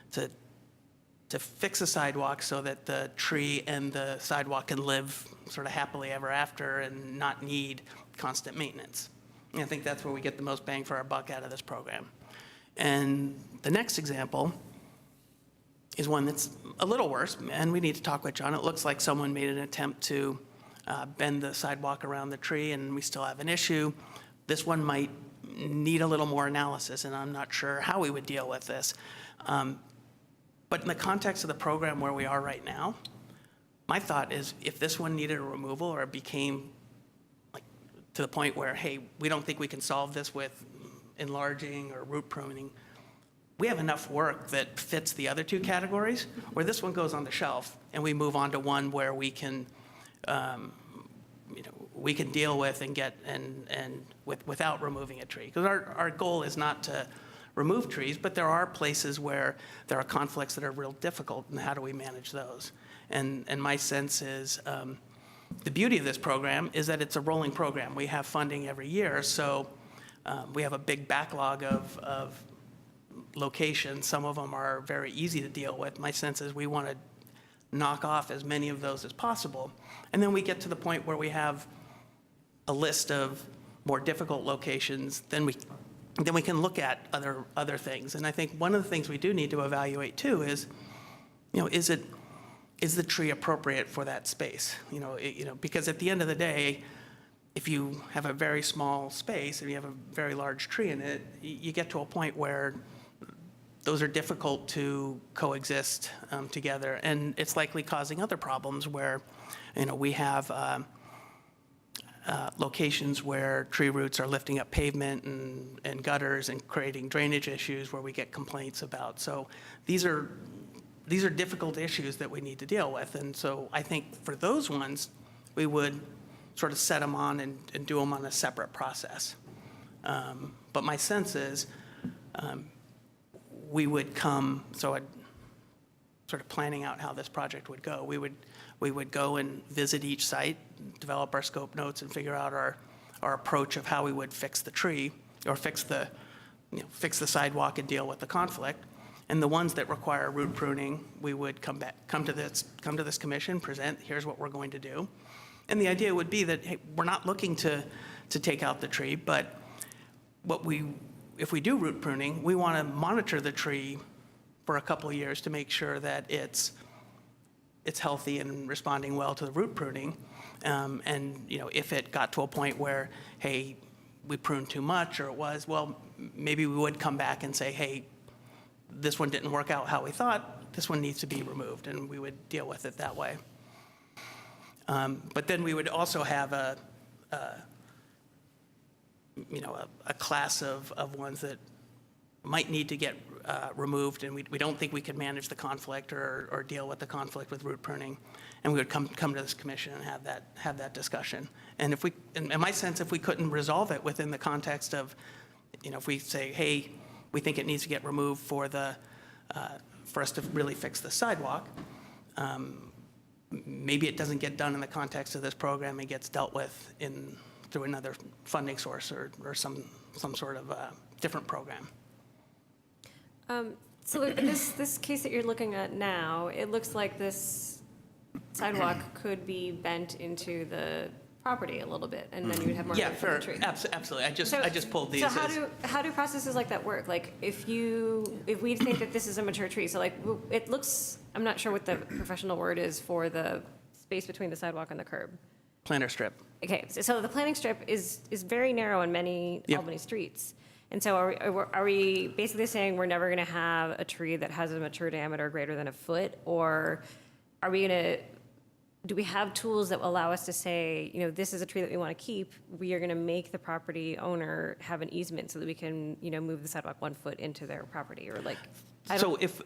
to fix a sidewalk so that the tree and the sidewalk can live sort of happily ever after and not need constant maintenance. And I think that's where we get the most bang for our buck out of this program. And the next example is one that's a little worse, and we need to talk with John. It looks like someone made an attempt to bend the sidewalk around the tree, and we still have an issue. This one might need a little more analysis, and I'm not sure how we would deal with this. But in the context of the program where we are right now, my thought is if this one needed a removal or became to the point where, hey, we don't think we can solve this with enlarging or root pruning, we have enough work that fits the other two categories where this one goes on the shelf and we move on to one where we can we can deal with and get without removing a tree. Because our goal is not to remove trees, but there are places where there are conflicts that are real difficult, and how do we manage those? And my sense is the beauty of this program is that it's a rolling program. We have funding every year, so we have a big backlog of locations. Some of them are very easy to deal with. My sense is we want to knock off as many of those as possible. And then we get to the point where we have a list of more difficult locations, then we can look at other things. And I think one of the things we do need to evaluate too is, is the tree appropriate for that space? Because at the end of the day, if you have a very small space and you have a very large tree in it, you get to a point where those are difficult to coexist together, and it's likely causing other problems where, we have locations where tree roots are lifting up pavement and gutters and creating drainage issues where we get complaints about. So these are difficult issues that we need to deal with, and so I think for those ones, we would sort of set them on and do them on a separate process. But my sense is we would come, so I'd sort of planning out how this project would go. We would go and visit each site, develop our scope notes, and figure out our approach of how we would fix the tree or fix the sidewalk and deal with the conflict. And the ones that require root pruning, we would come to this commission, present, here's what we're going to do. And the idea would be that, hey, we're not looking to take out the tree, but if we do root pruning, we want to monitor the tree for a couple of years to make sure that it's healthy and responding well to the root pruning. And, if it got to a point where, hey, we pruned too much, or maybe we would come back and say, hey, this one didn't work out how we thought, this one needs to be removed, and we would deal with it that way. But then we would also have a class of ones that might need to get removed, and we don't think we could manage the conflict or deal with the conflict with root pruning, and we would come to this commission and have that discussion. And in my sense, if we couldn't resolve it within the context of, if we say, hey, we think it needs to get removed for us to really fix the sidewalk, maybe it doesn't get done in the context of this program. It gets dealt with through another funding source or some sort of different program. So this case that you're looking at now, it looks like this sidewalk could be bent into the property a little bit, and then you would have more room for the tree. Absolutely. I just pulled these. So how do processes like that work? Like if we think that this is a mature tree, so like it looks, I'm not sure what the professional word is for the space between the sidewalk and the curb. Planter strip. Okay, so the planting strip is very narrow on many Yep. Albany streets. And so are we basically saying we're never going to have a tree that has a mature diameter greater than a foot? Or are we going to, do we have tools that will allow us to say, this is a tree that we want to keep. We are going to make the property owner have an easement so that we can, move the sidewalk 1 foot into their property, or like, So if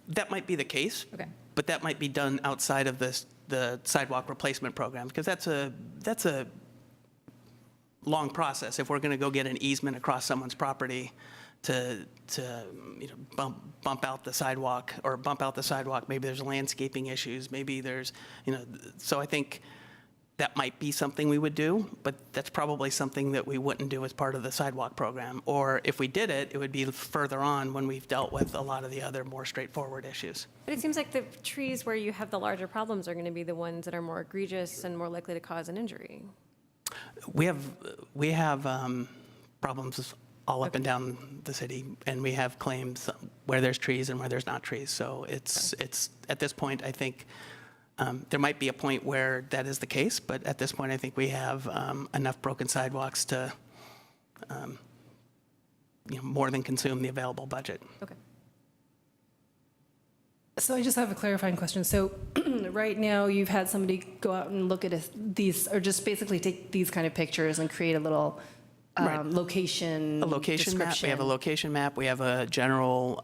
that might be the case, Okay. but that might be done outside of the sidewalk replacement program, because that's a long process. If we're going to go get an easement across someone's property to bump out the sidewalk, maybe there's landscaping issues, maybe there's, so I think that might be something we would do, but that's probably something that we wouldn't do as part of the sidewalk program. Or if we did it, it would be further on when we've dealt with a lot of the other more straightforward issues. but it seems like the trees where you have the larger problems are going to be the ones that are more egregious and more likely to cause an injury. We have problems all up and down the city, and we have claims where there's trees and where there's not trees. So it's at this point, I think there might be a point where that is the case, but at this point, I think we have enough broken sidewalks to more than consume the available budget. Okay. So I just have a clarifying question. So right now, you've had somebody go out and look at these, or just basically take these kind of pictures and create a little Right. A location location map. We have a location map. We have a general,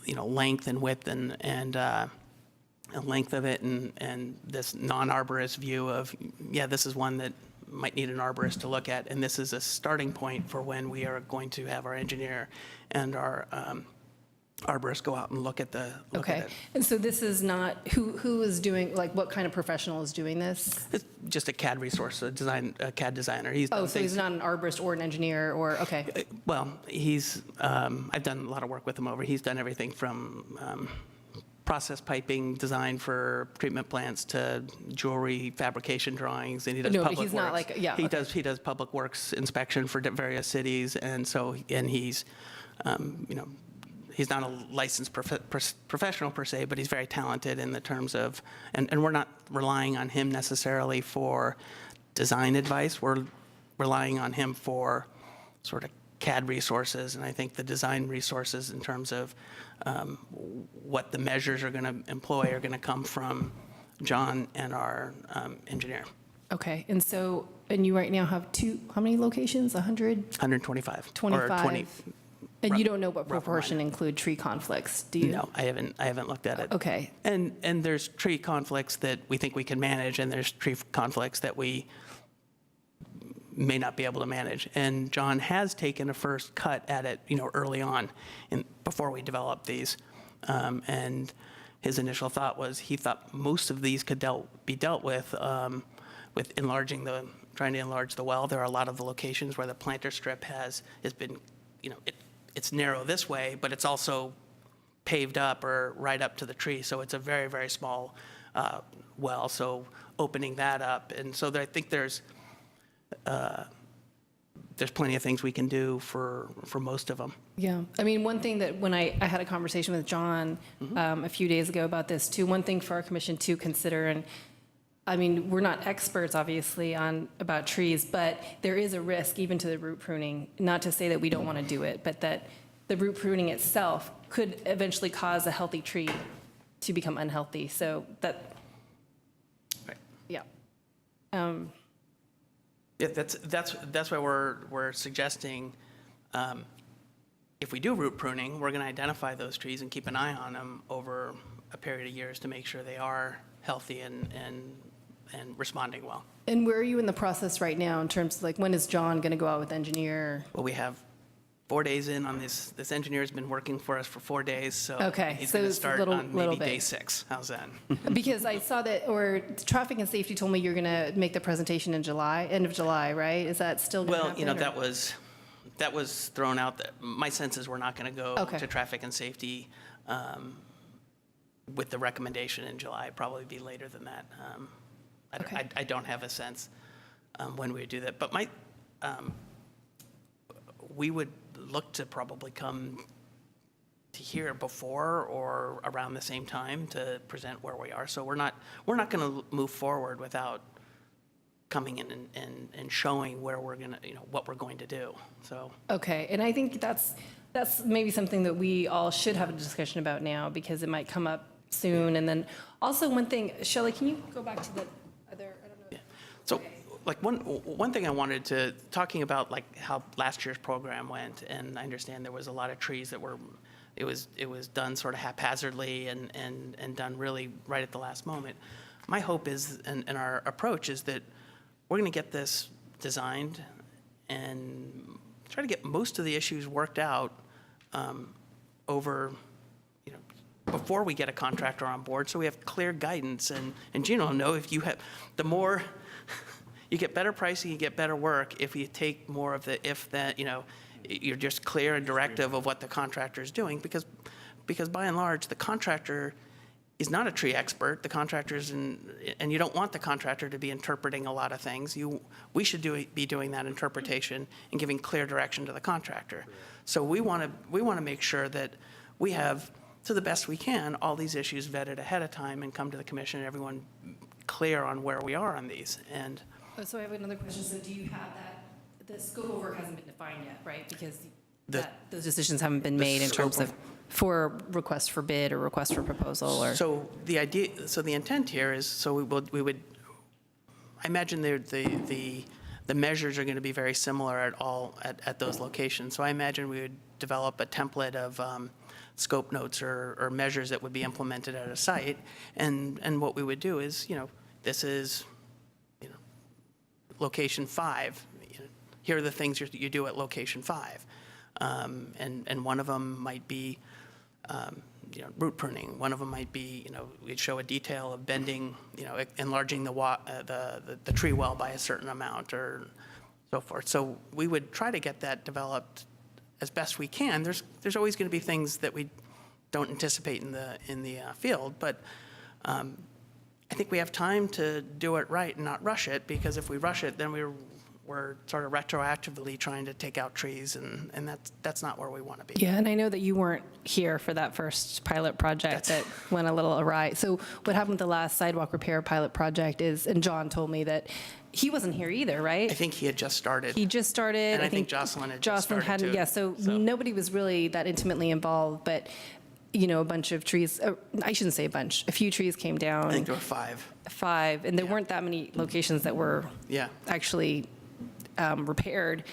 length and width and a length of it, and this non-arborist view of, this is one that might need an arborist to look at, and this is a starting point for when we are going to have our engineer and our arborist go out and look at Okay. it. And so this is not, who is doing, like, what kind of professional is doing this? It's just a CAD resource, a CAD designer. He's done So he's not an arborist or an engineer or, okay. Well, I've done a lot of work with him he's done everything from process piping design for treatment plants to jewelry fabrication drawings, and he does No, but public he's not works. like- yeah, He okay. does public works inspection for various cities, and he's, he's not a licensed professional per se, but he's very talented in the terms of, and we're not relying on him necessarily for design advice. We're relying on him for sort of CAD resources, and I think the design resources in terms of what the measures are going to employ are going to come from John and our engineer. Okay, and so, and you right now have how many locations? 100? 125. Or 25? 20. And you don't know what rough proportion include tree conflicts, do you? No, I haven't looked at it. Okay. And there's tree conflicts that we think we can manage, and there's tree conflicts that we may not be able to manage. And John has taken a first cut at it, early on, before we developed these. And his initial thought was he thought most of these could be dealt with trying to enlarge the well. There are a lot of the locations where the planter strip has been, it's narrow this way, but it's also paved up or right up to the tree. So it's a very, very small well, so opening that up. And so I think there's plenty of things we can do for most of them. Yeah, I mean, one thing that when I had a conversation with John a few days ago about this too, one thing for our commission to consider, and I mean, we're not experts obviously about trees, but there is a risk even to the root pruning, not to say that we don't want to do it, but that the root pruning itself could eventually cause a healthy tree to become unhealthy. So that, Right. yeah. Yeah, that's why we're suggesting, if we do root pruning, we're going to identify those trees and keep an eye on them over a period of years to make sure they are healthy and responding well. And where are you in the process right now in terms of like, when is John going to go out with engineer? Well, we have 4 days in on this. This engineer's been working for us for 4 days, so Okay, he's so going to it's a start little on maybe bit. day 6. How's that? Because I saw that, or traffic and safety told me you're going to make the presentation in July, end of July, right? Is that still going to Well, happen? you know, or- that was thrown out. My sense is we're not going to go Okay. to traffic and safety with the recommendation in July. Probably be later than that. Okay. I don't have a sense when we would do that. But we would look to probably come to here before or around the same time to present where we are. So we're not going to move forward without coming in and showing where we're going to, what we're going to do. So Okay, and I think that's maybe something that we all should have a discussion about now because it might come up soon. And then also one thing, Shelley, can you go back to the other, I don't know. So, like, one thing I wanted to, talking about, like, how last year's program went, and I understand there was a lot of trees that were, it was done sort of haphazardly and done really right at the last moment. My hope is, and our approach is that we're going to get this designed and try to get most of the issues worked out over, before we get a contractor on board, so we have clear guidance. And Gina will know, if you have, the more, you get better pricing, you get better work if you take more of the if that, you're just clear and directive of what the contractor is doing, because by and large, the contractor is not a tree expert. The contractor's and you don't want the contractor to be interpreting a lot of things. We should be doing that interpretation and giving clear direction to the contractor. So we want to make sure that we have, to the best we can, all these issues vetted ahead of time and come to the commission, and everyone clear on where we are on these. And So I have another question. So do you have that, the scope of work hasn't been defined yet, right? Because those decisions haven't been made in terms of, for request for bid or request for proposal or? so the intent here is, so we would, I imagine the measures are going to be very similar at those locations. So I imagine we would develop a template of scope notes or measures that would be implemented at a site. And what we would do is, this is, location 5. Here are the things you do at location 5. And one of them might be, root pruning. One of them might be, we'd show a detail of bending, enlarging the tree well by a certain amount or so forth. So we would try to get that developed as best we can. There's always going to be things that we don't anticipate in the field, but I think we have time to do it right and not rush it, because if we rush it, then we're sort of retroactively trying to take out trees, and that's not where we want to be. Yeah, and I know that you weren't here for that first pilot project that went a little awry. So what happened with the last sidewalk repair pilot project is, and John told me that he wasn't here either, right? I think he had just started. He just started. And I think Jocelyn had just started, hadn't, too. yeah, so nobody was really that intimately involved, but, a bunch of trees, I shouldn't say a bunch, a few trees came down. I think there were 5. 5, and there weren't that many locations that were Yeah. actually repaired,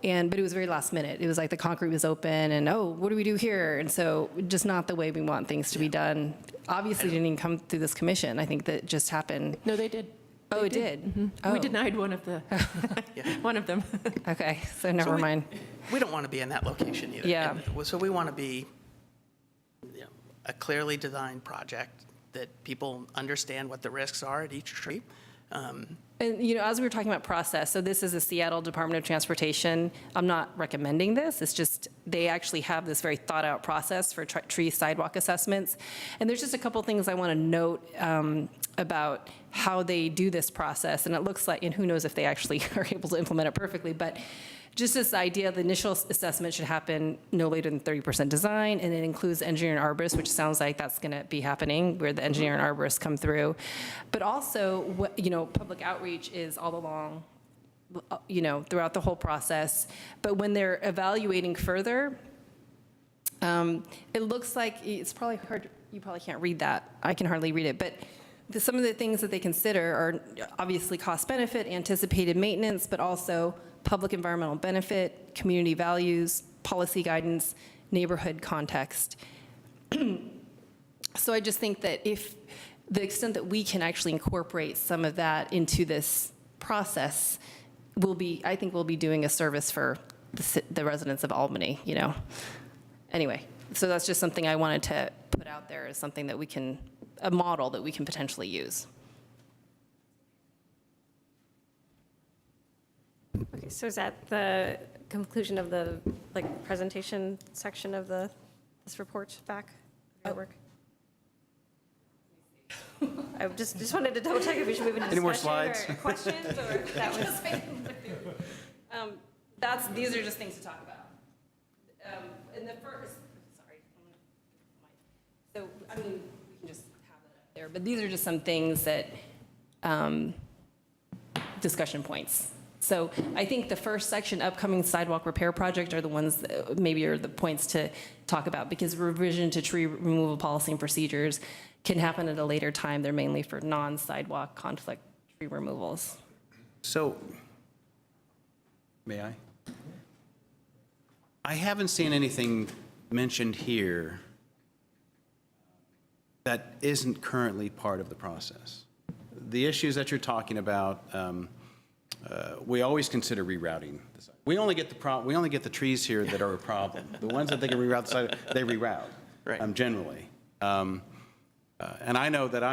but it was very last minute. It was like the concrete was open, and what do we do here? And so just not the way we want things to be done. Obviously, didn't even come through this commission. I think that just happened. No, they did. Oh, it did? Mhm. Oh. We denied one of the, one of them. Okay, so never mind. We don't want to be in that location either. Yeah. And so we want to be a clearly designed project that people understand what the risks are at each tree, And, as we were talking about process, so this is the Seattle Department of Transportation. I'm not recommending this. It's just they actually have this very thought-out process for tree sidewalk assessments. And there's just a couple things I want to note about how they do this process. And it looks like, and who knows if they actually are able to implement it perfectly, but just this idea, the initial assessment should happen no later than 30% design, and it includes engineer and arborist, which sounds like that's going to be happening, where the engineer and arborist come through. But also, public outreach is all along, throughout the whole process. But when they're evaluating further, it looks like it's probably hard. You probably can't read that. I can hardly read it, but some of the things that they consider are obviously cost benefit, anticipated maintenance, but also public environmental benefit, community values, policy guidance, neighborhood context. So I just think that if the extent that we can actually incorporate some of that into this process, I think we'll be doing a service for the residents of Albany, Anyway, so that's just something I wanted to put out there as something that a model that we can potentially use. Okay, so is that the conclusion of the presentation section of this report back? Your work? I just wanted to double check if we should move into Any more discussion slides? or questions, or if that was. These are just things to talk about. In the first, sorry. So, we can just have that up there, but these are just some things that, discussion points. So I think the first section, upcoming sidewalk repair project, are the ones that maybe are the points to talk about, because revision to tree removal policy and procedures can happen at a later time. They're mainly for non-sidewalk conflict tree removals. So, may I? I haven't seen anything mentioned here that isn't currently part of the process. The issues that you're talking about, we always consider rerouting. We only get the trees here that are a problem. The ones that they can reroute the side, they reroute, Right. generally. And I know that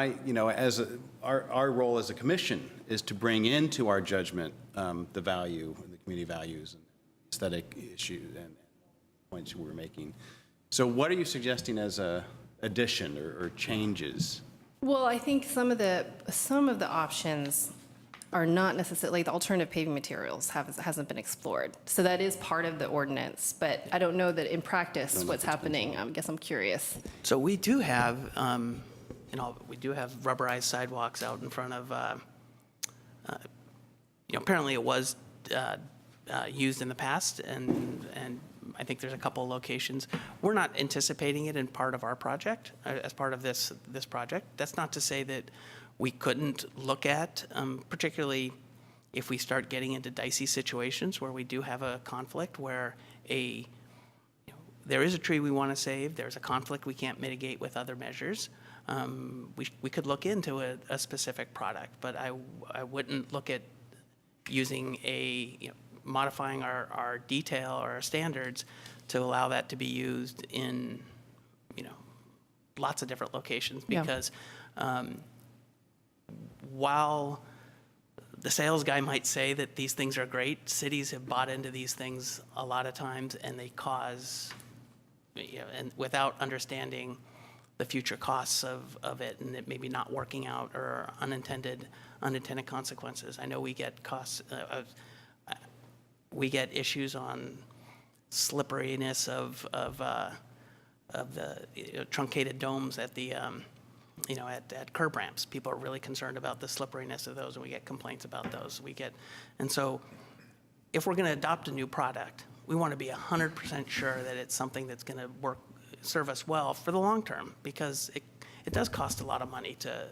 our role as a commission is to bring into our judgment the value, the community values, and aesthetic issues and points we're making. So what are you suggesting as a addition or changes? Well, I think some of the options are not necessarily, the alternative paving materials hasn't been explored. So that is part of the ordinance, but I don't know that in practice what's happening. I guess I'm curious. So we do have, rubberized sidewalks out in front of, apparently it was used in the past, and I think there's a couple of locations. We're not anticipating it in part of our project, as part of this project. That's not to say that we couldn't look at, particularly if we start getting into dicey situations where we do have a conflict, where there is a tree we want to save, there's a conflict we can't mitigate with other measures. We could look into a specific product, but I wouldn't look at using modifying our detail or our standards to allow that to be used in, lots of different locations, because while the sales guy might say that these things are great, cities have bought into these things a lot of times, and they cause, and without understanding the future costs of it, and it maybe not working out, or unintended consequences. I know we get we get issues on slipperiness of the truncated domes at the at curb ramps. People are really concerned about the slipperiness of those, and we get complaints about those. And so if we're going to adopt a new product, we want to be 100% sure that it's something that's going to serve us well for the long term, because it does cost a lot of money to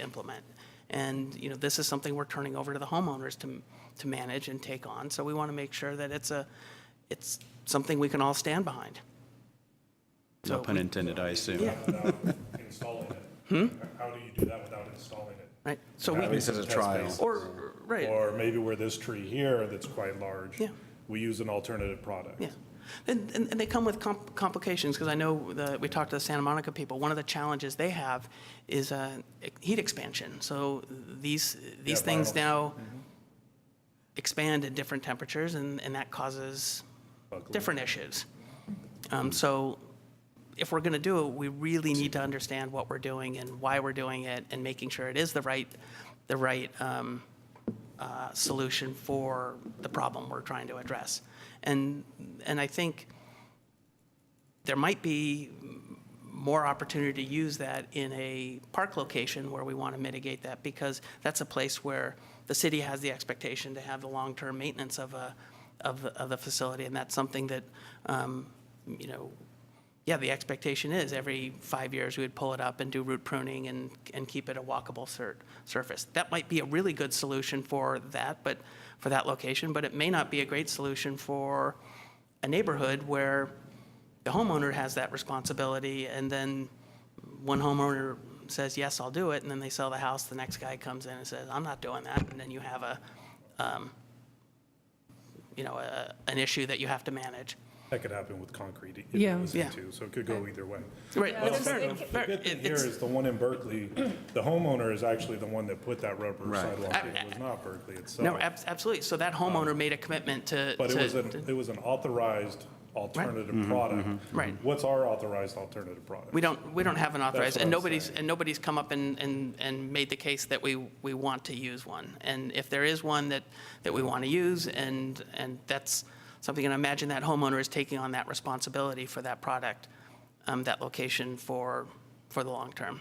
implement. And this is something we're turning over to the homeowners to manage and take on. So we want to make sure that it's something we can all stand behind. No pun intended, I assume. Yeah. Without installing it. How do you do that without installing it? Right. So At least as a trial. right. Or maybe where this tree here that's quite large, Yeah. we use an alternative product. Yeah. And they come with complications, because I know we talked to the Santa Monica people. One of the challenges they have is heat expansion. So these things now expand at different temperatures, and that causes different issues. So if we're going to do it, we really need to understand what we're doing and why we're doing it, and making sure it is the right solution for the problem we're trying to address. And I think there might be more opportunity to use that in a park location where we want to mitigate that, because that's a place where the city has the expectation to have the long-term maintenance of the facility, and that's something that, the expectation is every 5 years we would pull it up and do root pruning and keep it a walkable surface. That might be a really good solution for that, but for that location, but it may not be a great solution for a neighborhood where the homeowner has that responsibility, and then one homeowner says, yes, I'll do it, and then they sell the house, the next guy comes in and says, I'm not doing that, and then you have an issue that you have to manage. That could happen with concrete if Yeah. it was Yeah. too, so it could go either way. Right. Yeah, It's it's- fair- it- fair- The good thing it- here it's- is the one in Berkeley, the homeowner is actually the one that put that rubber Right. sidewalk in. It was not Berkeley itself. No, absolutely. So that homeowner made a commitment to. But it was an authorized alternative product. Right. What's our authorized alternative product? We don't have an authorized, what and I'm nobody's, saying. and nobody's come up and made the case that we want to use one. And if there is one that we want to use, and that's something, and imagine that homeowner is taking on that responsibility for that product, that location for the long term.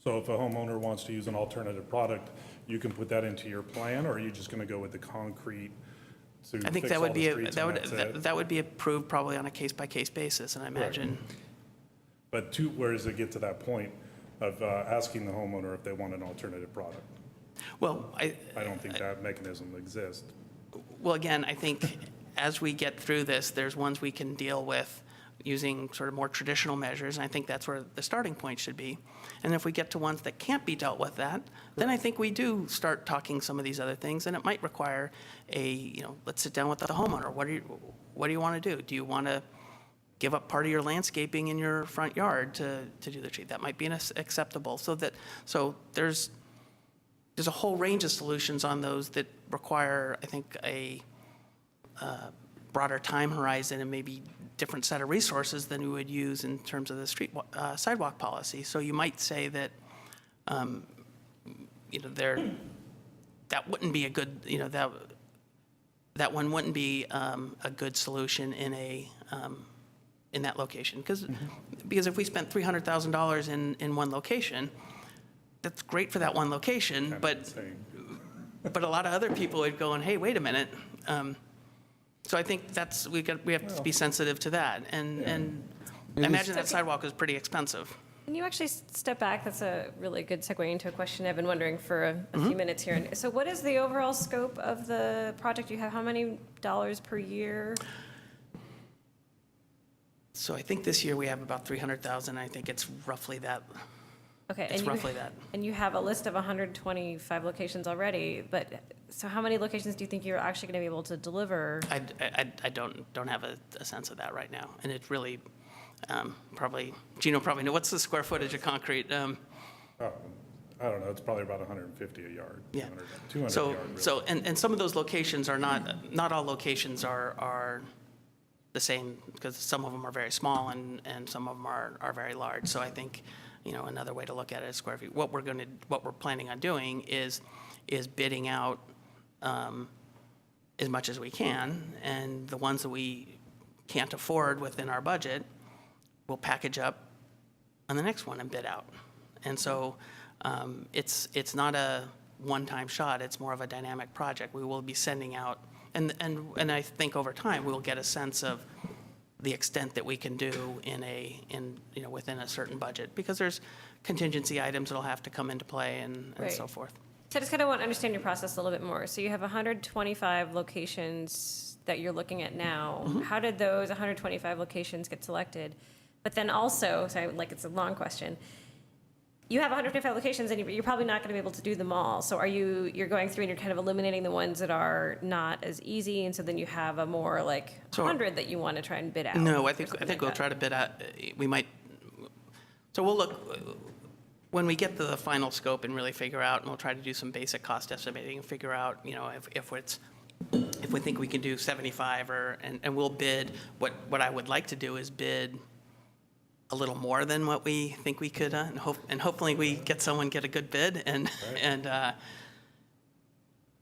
So if a homeowner wants to use an alternative product, you can put that into your plan, or are you just going to go with the concrete to I think fix that all would the be, streets and that's it? that would be approved probably on a case-by-case basis, and I imagine. But where does it get to that point of asking the homeowner if they want an alternative product? Well, I don't think that mechanism exists. Well, again, I think as we get through this, there's ones we can deal with using sort of more traditional measures, and I think that's where the starting point should be. And if we get to ones that can't be dealt with that, then I think we do start talking some of these other things, and it might require let's sit down with the homeowner. What do you want to do? Do you want to give up part of your landscaping in your front yard to do the tree? That might be acceptable. So there's a whole range of solutions on those that require, I think, a broader time horizon and maybe different set of resources than we would use in terms of the sidewalk policy. So you might say that, that wouldn't be a good, that one wouldn't be a good solution in that location. Because if we spent $300,000 in one location, that's great for that one location, but a lot of other people would go and, hey, wait a minute. So I think we have to be sensitive to that. And I imagine that sidewalk is pretty expensive. Can you actually step back? That's a really good segue into a question I've been wondering for a few minutes here. So what is the overall scope of the project you have? How many dollars per year? So I think this year we have about 300,000. I think it's roughly that. Okay. It's roughly that. And you have a list of 125 locations already, but so how many locations do you think you're actually going to be able to deliver? I don't have a sense of that right now. And it's really probably, Gino probably know, what's the square footage of concrete? I don't know, it's probably about 150 a yard. Yeah. 200 a So, yard. Really. so and some of those locations are not all locations are the same, because some of them are very small and some of them are very large. So I think, another way to look at it is square feet. What we're planning on doing is bidding out as much as we can, and the ones that we can't afford within our budget, we'll package up on the next one and bid out. And so it's not a one-time shot, it's more of a dynamic project. We will be sending out, and I think over time, we'll get a sense of the extent that we can do within a certain budget, because there's contingency items that'll have to come into play and Right. so forth. So I just kind of want to understand your process a little bit more. So you have 125 locations that you're looking at now. How did those 125 locations get selected? But then also, it's a long question. you have 125 locations and you're probably not going to be able to do them all. So you're going through and you're kind of eliminating the ones that are not as easy, and so then you have a more like 100 that you want to try and bid out? No, I or think something we'll like try to bid out, we might, so we'll look, when we get to the final scope and really figure out, and we'll try to do some basic cost estimating and figure out, if we think we can do 75 and we'll bid, what I would like to do is bid a little more than what we think we could, and hopefully we get a good bid, and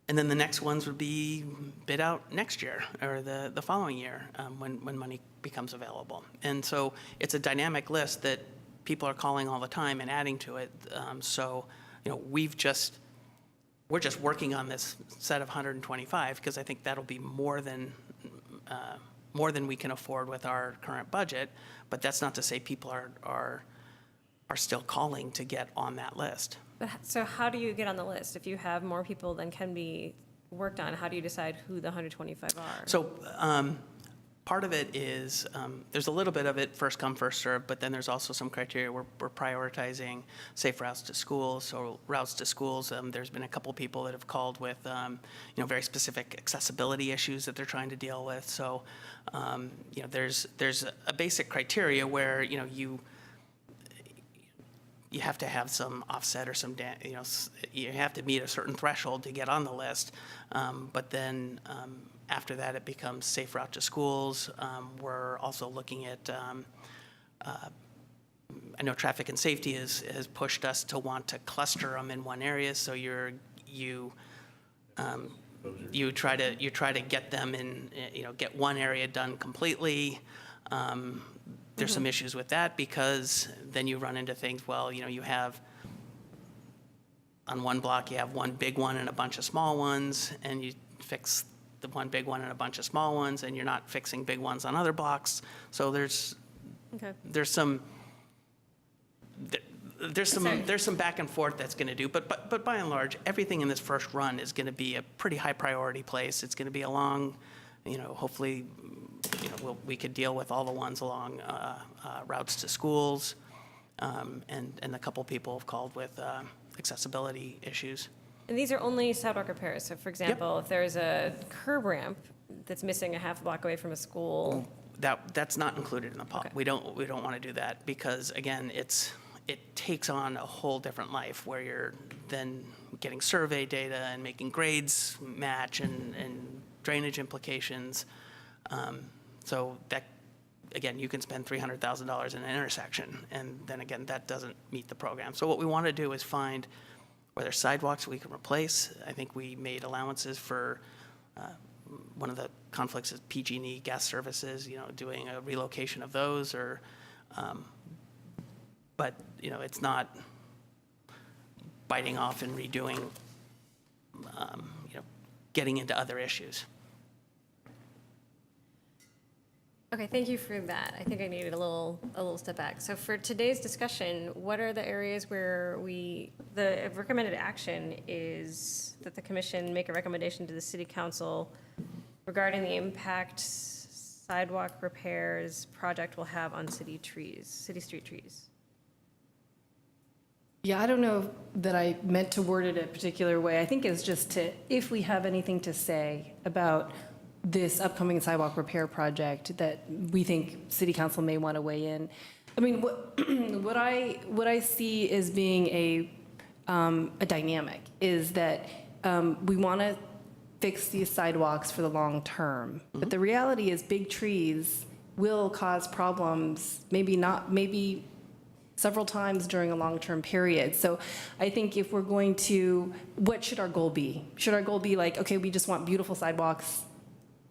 then the next ones would be bid out next year or the following year, when money becomes available. And so it's a dynamic list that people are calling all the time and adding to it. So, we're just working on this set of 125 because I think that'll be more than we can afford with our current budget. But that's not to say people are still calling to get on that list. So how do you get on the list? If you have more people than can be worked on, how do you decide who the 125 are? So part of it is, there's a little bit of it first come, first served, but then there's also some criteria. We're prioritizing safe routes to schools. So routes to schools, there's been a couple people that have called with, very specific accessibility issues that they're trying to deal with. So, there's a basic criteria where, you have to have some offset or some, you have to meet a certain threshold to get on the list. But then after that, it becomes safe route to schools. We're also looking at, I know traffic and safety has pushed us to want to cluster them in one area. So you try to get them in, get one area done completely. There's some issues with that because then you run into things, well, you have, on one block, you have one big one and a bunch of small ones, and you fix the one big one and a bunch of small ones, and you're not fixing big ones on other blocks. So there's some back and forth that's going to do, but by and large, everything in this first run is going to be a pretty high priority place. It's going to be along, hopefully, we could deal with all the ones along routes to schools, and a couple people have called with accessibility issues. And these are only sidewalk repairs. So for example, if there's a curb ramp that's missing a half block away from a school. That's not included in the pot. Okay. We don't want to do that because, again, it takes on a whole different life where you're then getting survey data and making grades match and drainage implications. So that, again, you can spend $300,000 in an intersection, and then again, that doesn't meet the program. So what we want to do is find where there's sidewalks we can replace. I think we made allowances for one of the conflicts is PG&E gas services, doing a relocation of those, or, but it's not biting off and redoing, getting into other issues. Okay, thank you for that. I think I needed a little step back. So for today's discussion, what are the areas where the recommended action is that the commission make a recommendation to the city council regarding the impact sidewalk repairs project will have on city street trees? Yeah, I don't know that I meant to word it a particular way. I think it's just if we have anything to say about this upcoming sidewalk repair project that we think city council may want to weigh in. I mean, what I see as being a dynamic is that we want to fix these sidewalks for the long term. But the reality is big trees will cause problems, maybe several times during a long-term period. So I think if we're going to, what should our goal be? Should our goal be like, okay, we just want beautiful sidewalks,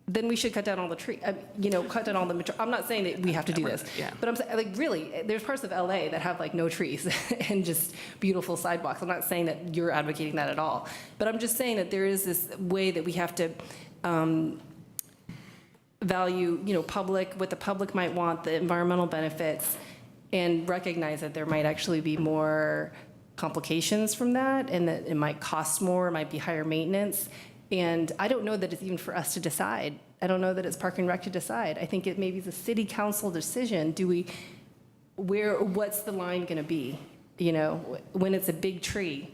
then we should cut down all the trees, cut down all the, I'm not saying that we have to do this, but I'm saying, like, really, there's parts of LA that have like no trees and just beautiful sidewalks. I'm not saying that you're advocating that at all, but I'm just saying that there is this way that we have to value, what the public might want, the environmental benefits, and recognize that there might actually be more complications from that, and that it might cost more, it might be higher maintenance. And I don't know that it's even for us to decide. I don't know that it's Park and Rec to decide. I think it maybe is a city council decision. What's the line going to be? you know, when it's a big tree,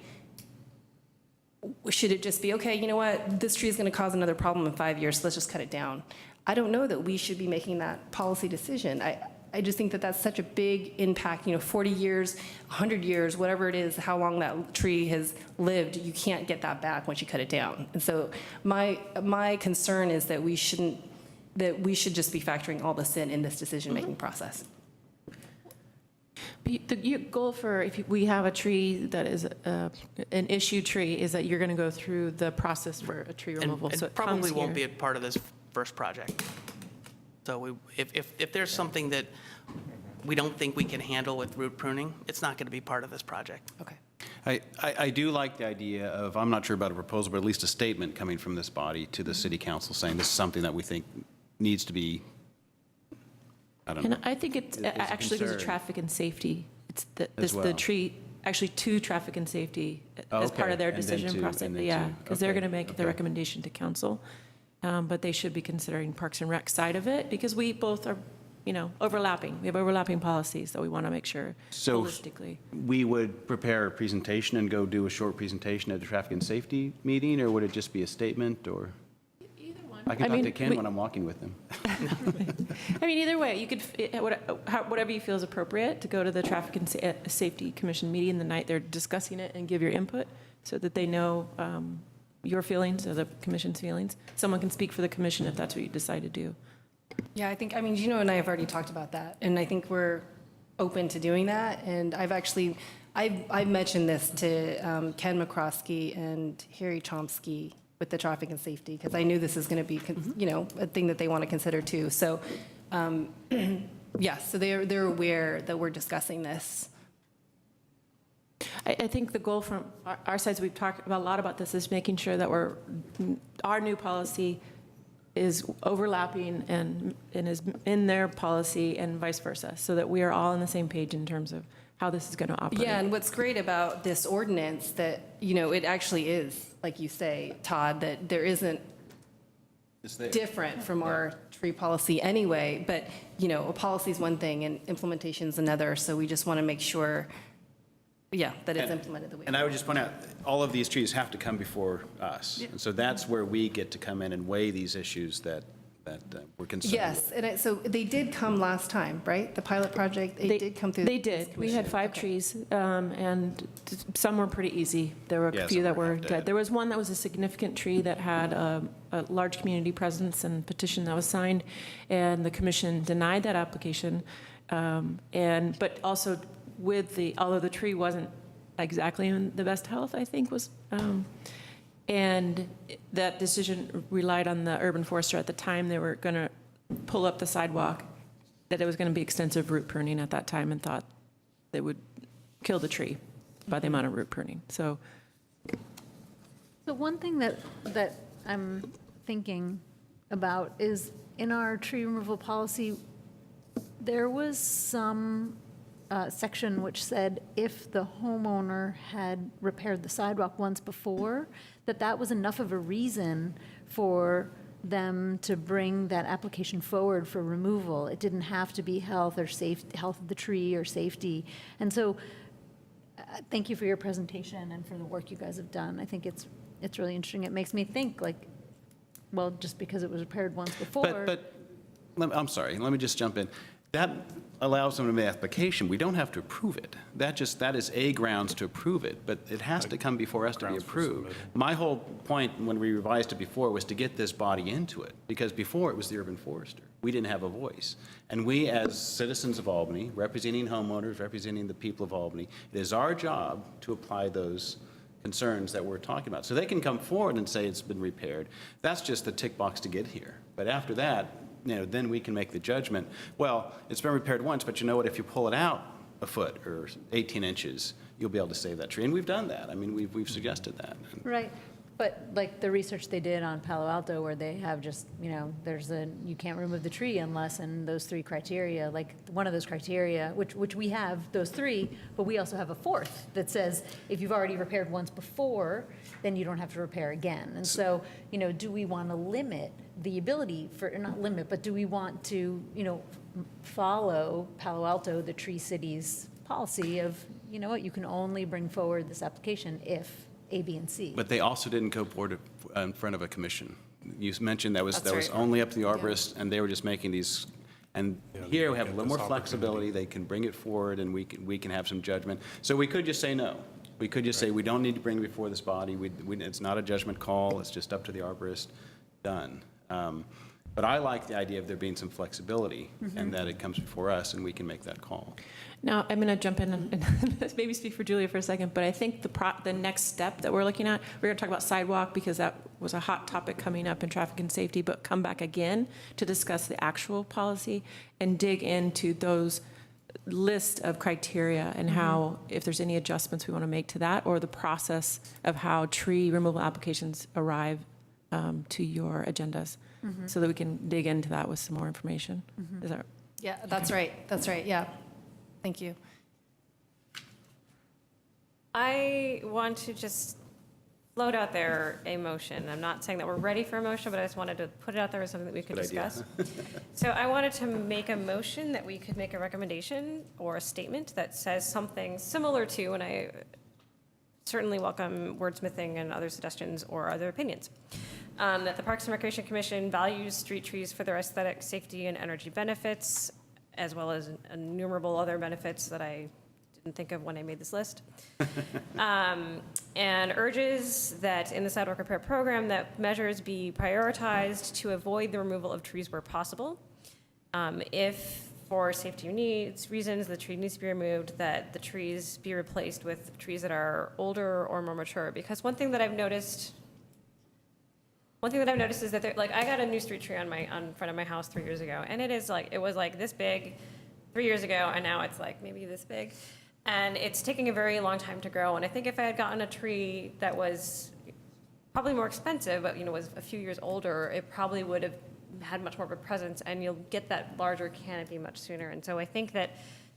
should it just be, okay, you know what, this tree is going to cause another problem in 5 years, so let's just cut it down? I don't know that we should be making that policy decision. I just think that that's such a big impact, you know, 40 years, 100 years, whatever it is, how long that tree has lived, you can't get that back once you cut it down. And so my concern is that we should just be factoring all this in this decision-making process. The goal for, if we have a tree that is an issue tree, is that you're going to go through the process for a tree removal. And So it probably comes won't be here. a part of this first project. So if there's something that we don't think we can handle with root pruning, it's not going to be part of this project. Okay. I do like the idea of, I'm not sure about a proposal, but at least a statement coming from this body to the city council saying this is something that we think needs to be, I don't know. And I think it It's a actually goes to concern. traffic and safety. It's As the well. tree, actually to traffic and safety Oh, as part okay. of their And then decision to- process. and then Yeah, to- because they're okay, going to make the okay. recommendation to council. But they should be considering Parks and Rec side of it, because we both are, you know, overlapping. We have overlapping policies, so we want to make sure So holistically. we would prepare a presentation and go do a short presentation at the traffic and safety meeting, or would it just be a statement, or? Either one. I can talk to Ken when I'm walking with him. I mean, either way, you could, whatever you feel is appropriate, to go to the Traffic and Safety Commission meeting the night they're discussing it and give your input so that they know your feelings or the commission's feelings. Someone can speak for the commission if that's what you decide to do. Yeah, I mean, Gino and I have already talked about that, and I think we're open to doing that. And I've mentioned this to Ken McCroskey and Harry Chomsky with the traffic and safety, because I knew this is going to be, you know, a thing that they want to consider too. So, yes, so they're aware that we're discussing this. I think the goal from our sides, we've talked a lot about this, is making sure that our new policy is overlapping and is in their policy and vice versa, so that we are all on the same page in terms of how this is going to operate. Yeah, and what's great about this ordinance that, you know, it actually is, like you say, Todd, that there isn't different from our tree policy anyway, but, you know, a policy is one thing and implementation is another, so we just want to make sure, yeah, that it's implemented the way. And I would just point out, all of these trees have to come before us. And so that's where we get to come in and weigh these issues that we're concerned with. Yes, and so they did come last time, right? The pilot project, they did come through. They did. We had 5 trees, and some were pretty easy. There were Yeah, a few some that were were half dead. dead. There was one that was a significant tree that had a large community presence and petition that was signed, and the commission denied that application. But also although the tree wasn't exactly in the best health, I think was, and that decision relied on the urban forester at the time. They were going to pull up the sidewalk, that it was going to be extensive root pruning at that time, and thought they would kill the tree by the amount of root pruning. So So one thing that I'm thinking about is, in our tree removal policy, there was some section which said if the homeowner had repaired the sidewalk once before, that was enough of a reason for them to bring that application forward for removal. It didn't have to be health of the tree or safety. And so, thank you for your presentation and for the work you guys have done. I think it's really interesting. It makes me think, like, well, just because it was repaired once before. I'm sorry, let me just jump in. That allows them to make an application. We don't have to approve it. That is a grounds to approve it, but it has to come before us to be Grounds for approved. submittal. My whole point when we revised it before was to get this body into it, because before it was the urban forester. We didn't have a voice. And we, as citizens of Albany, representing homeowners, representing the people of Albany, it is our job to apply those concerns that we're talking about. So they can come forward and say it's been repaired. That's just the tick box to get here. But after that, then we can make the judgment, well, it's been repaired once, but you know what, if you pull it out a foot or 18 inches, you'll be able to save that tree. And we've done that. I mean, we've suggested that. Right, but like the research they did on Palo Alto, where they have just, you can't remove the tree unless in those 3 criteria, like one of those criteria, which we have those 3, but we also have a 4th that says if you've already repaired once before, then you don't have to repair again. And so, do we want to limit the ability not limit, but do we want to, follow Palo Alto, the Tree City's policy of you know what, you can only bring forward this application if A, B, and C. But they also didn't go forward in front of a commission. You mentioned that was That's right. only up to the arborist, and they were just making these, and here we have a get little more this flexibility. They can bring it forward, and we can have some judgment. So we could just say no. We could just say, we don't need to bring it before this body. It's not a judgment call. It's just up to the arborist. Done. But I like the idea of there being some flexibility, and that it comes before us, and we can make that call. Now, I'm going to jump in and maybe speak for Julia for a second, but I think the next step that we're looking at, we're going to talk about sidewalk because that was a hot topic coming up in traffic and safety, but come back again to discuss the actual policy and dig into those list of criteria and how, if there's any adjustments we want to make to that, or the process of how tree removal applications arrive to your agendas, so that we can dig into that with some more information. Is that Yeah, that's right. That's right. Yeah. Thank you. I want to just float out there a motion. I'm not saying that we're ready for a motion, but I just wanted to put it out there as something that we could Good idea. discuss. So I wanted to make a motion that we could make a recommendation or a statement that says something similar to, and I certainly welcome wordsmithing and other suggestions or other opinions, that the Parks and Recreation Commission values street trees for their aesthetic, safety, and energy benefits, as well as innumerable other benefits that I didn't think of when I made this list. And urges that in the sidewalk repair program, that measures be prioritized to avoid the removal of trees where possible. If for safety reasons, the tree needs to be removed, that the trees be replaced with trees that are older or more mature. Because one thing that I've noticed is that I got a new street tree on front of my house 3 years ago, and it was like this big 3 years ago, and now it's like maybe this big. And it's taking a very long time to grow. And I think if I had gotten a tree that was probably more expensive, but was a few years older, it probably would have had much more of a presence, and you'll get that larger canopy much sooner. And so I think that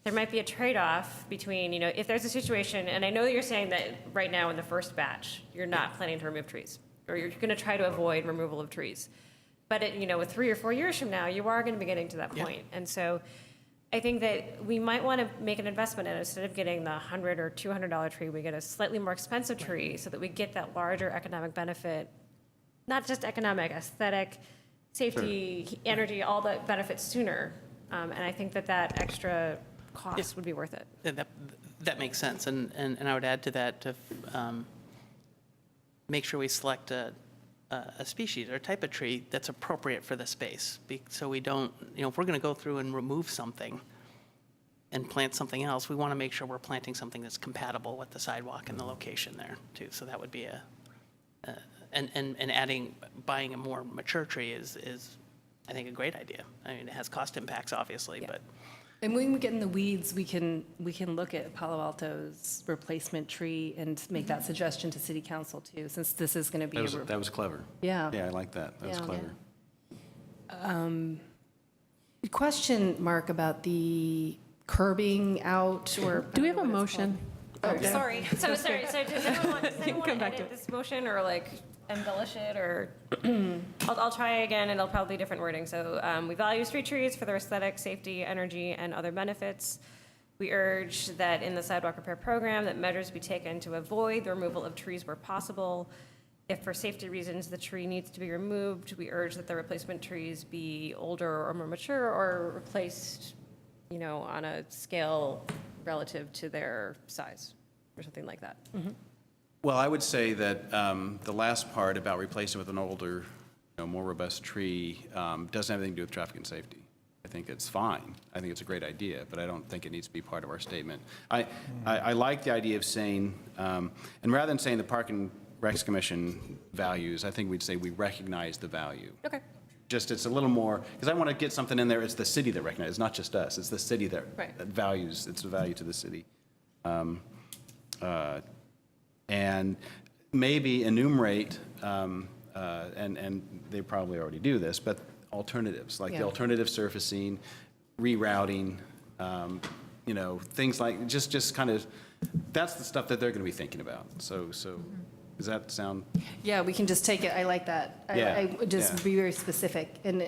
there might be a trade-off between, if there's a situation, and I know that you're saying that right now in the first batch, you're not planning to remove trees, or you're going to try to avoid removal of trees. But with 3 or 4 years from now, you are going to be getting to that point. And so I think that we might want to make an investment in it. Instead of getting the $100 or $200 tree, we get a slightly more expensive tree so that we get that larger economic benefit, not just economic, aesthetic, safety, energy, all the benefits sooner. And I think that extra cost would be worth it. That makes sense, and I would add to that to make sure we select a species or a type of tree that's appropriate for the space, so we don't, if we're going to go through and remove something and plant something else, we want to make sure we're planting something that's compatible with the sidewalk and the location there too. So that would be and buying a more mature tree is I think a great idea. I mean, it has cost impacts obviously, but. And when we get in the weeds, we can look at Palo Alto's replacement tree and make that suggestion to City Council too, since this is going to be. That was clever. Yeah. Yeah, I like that. That was Yeah. clever. Question, Mark, about the curbing out or. Do we have a motion? Sorry. So does anyone want come to back to edit this motion or embellish it, or I'll try again, and it'll probably be different wording. So we value street trees for their aesthetic, safety, energy, and other benefits. We urge that in the sidewalk repair program, that measures be taken to avoid the removal of trees where possible. If for safety reasons the tree needs to be removed, we urge that the replacement trees be older or more mature or replaced, on a scale relative to their size or something like that. Well, I would say that the last part about replacing with an older, more robust tree doesn't have anything to do with traffic and safety. I think it's fine. I think it's a great idea, but I don't think it needs to be part of our statement. I like the idea of saying, and rather than saying the Park and Recs Commission values, I think we'd say we recognize the value. Okay. Just it's a little more, because I want to get something in there, it's the city that recognizes, it's not just us, it's the city that values, it's a value to the city. And maybe enumerate, and they probably already do this, but alternatives, like the alternative surfacing, rerouting, things like, just kind of, that's the stuff that they're going to be thinking about. So does that sound? Yeah, we can just take it, I like that. I would just be very specific, and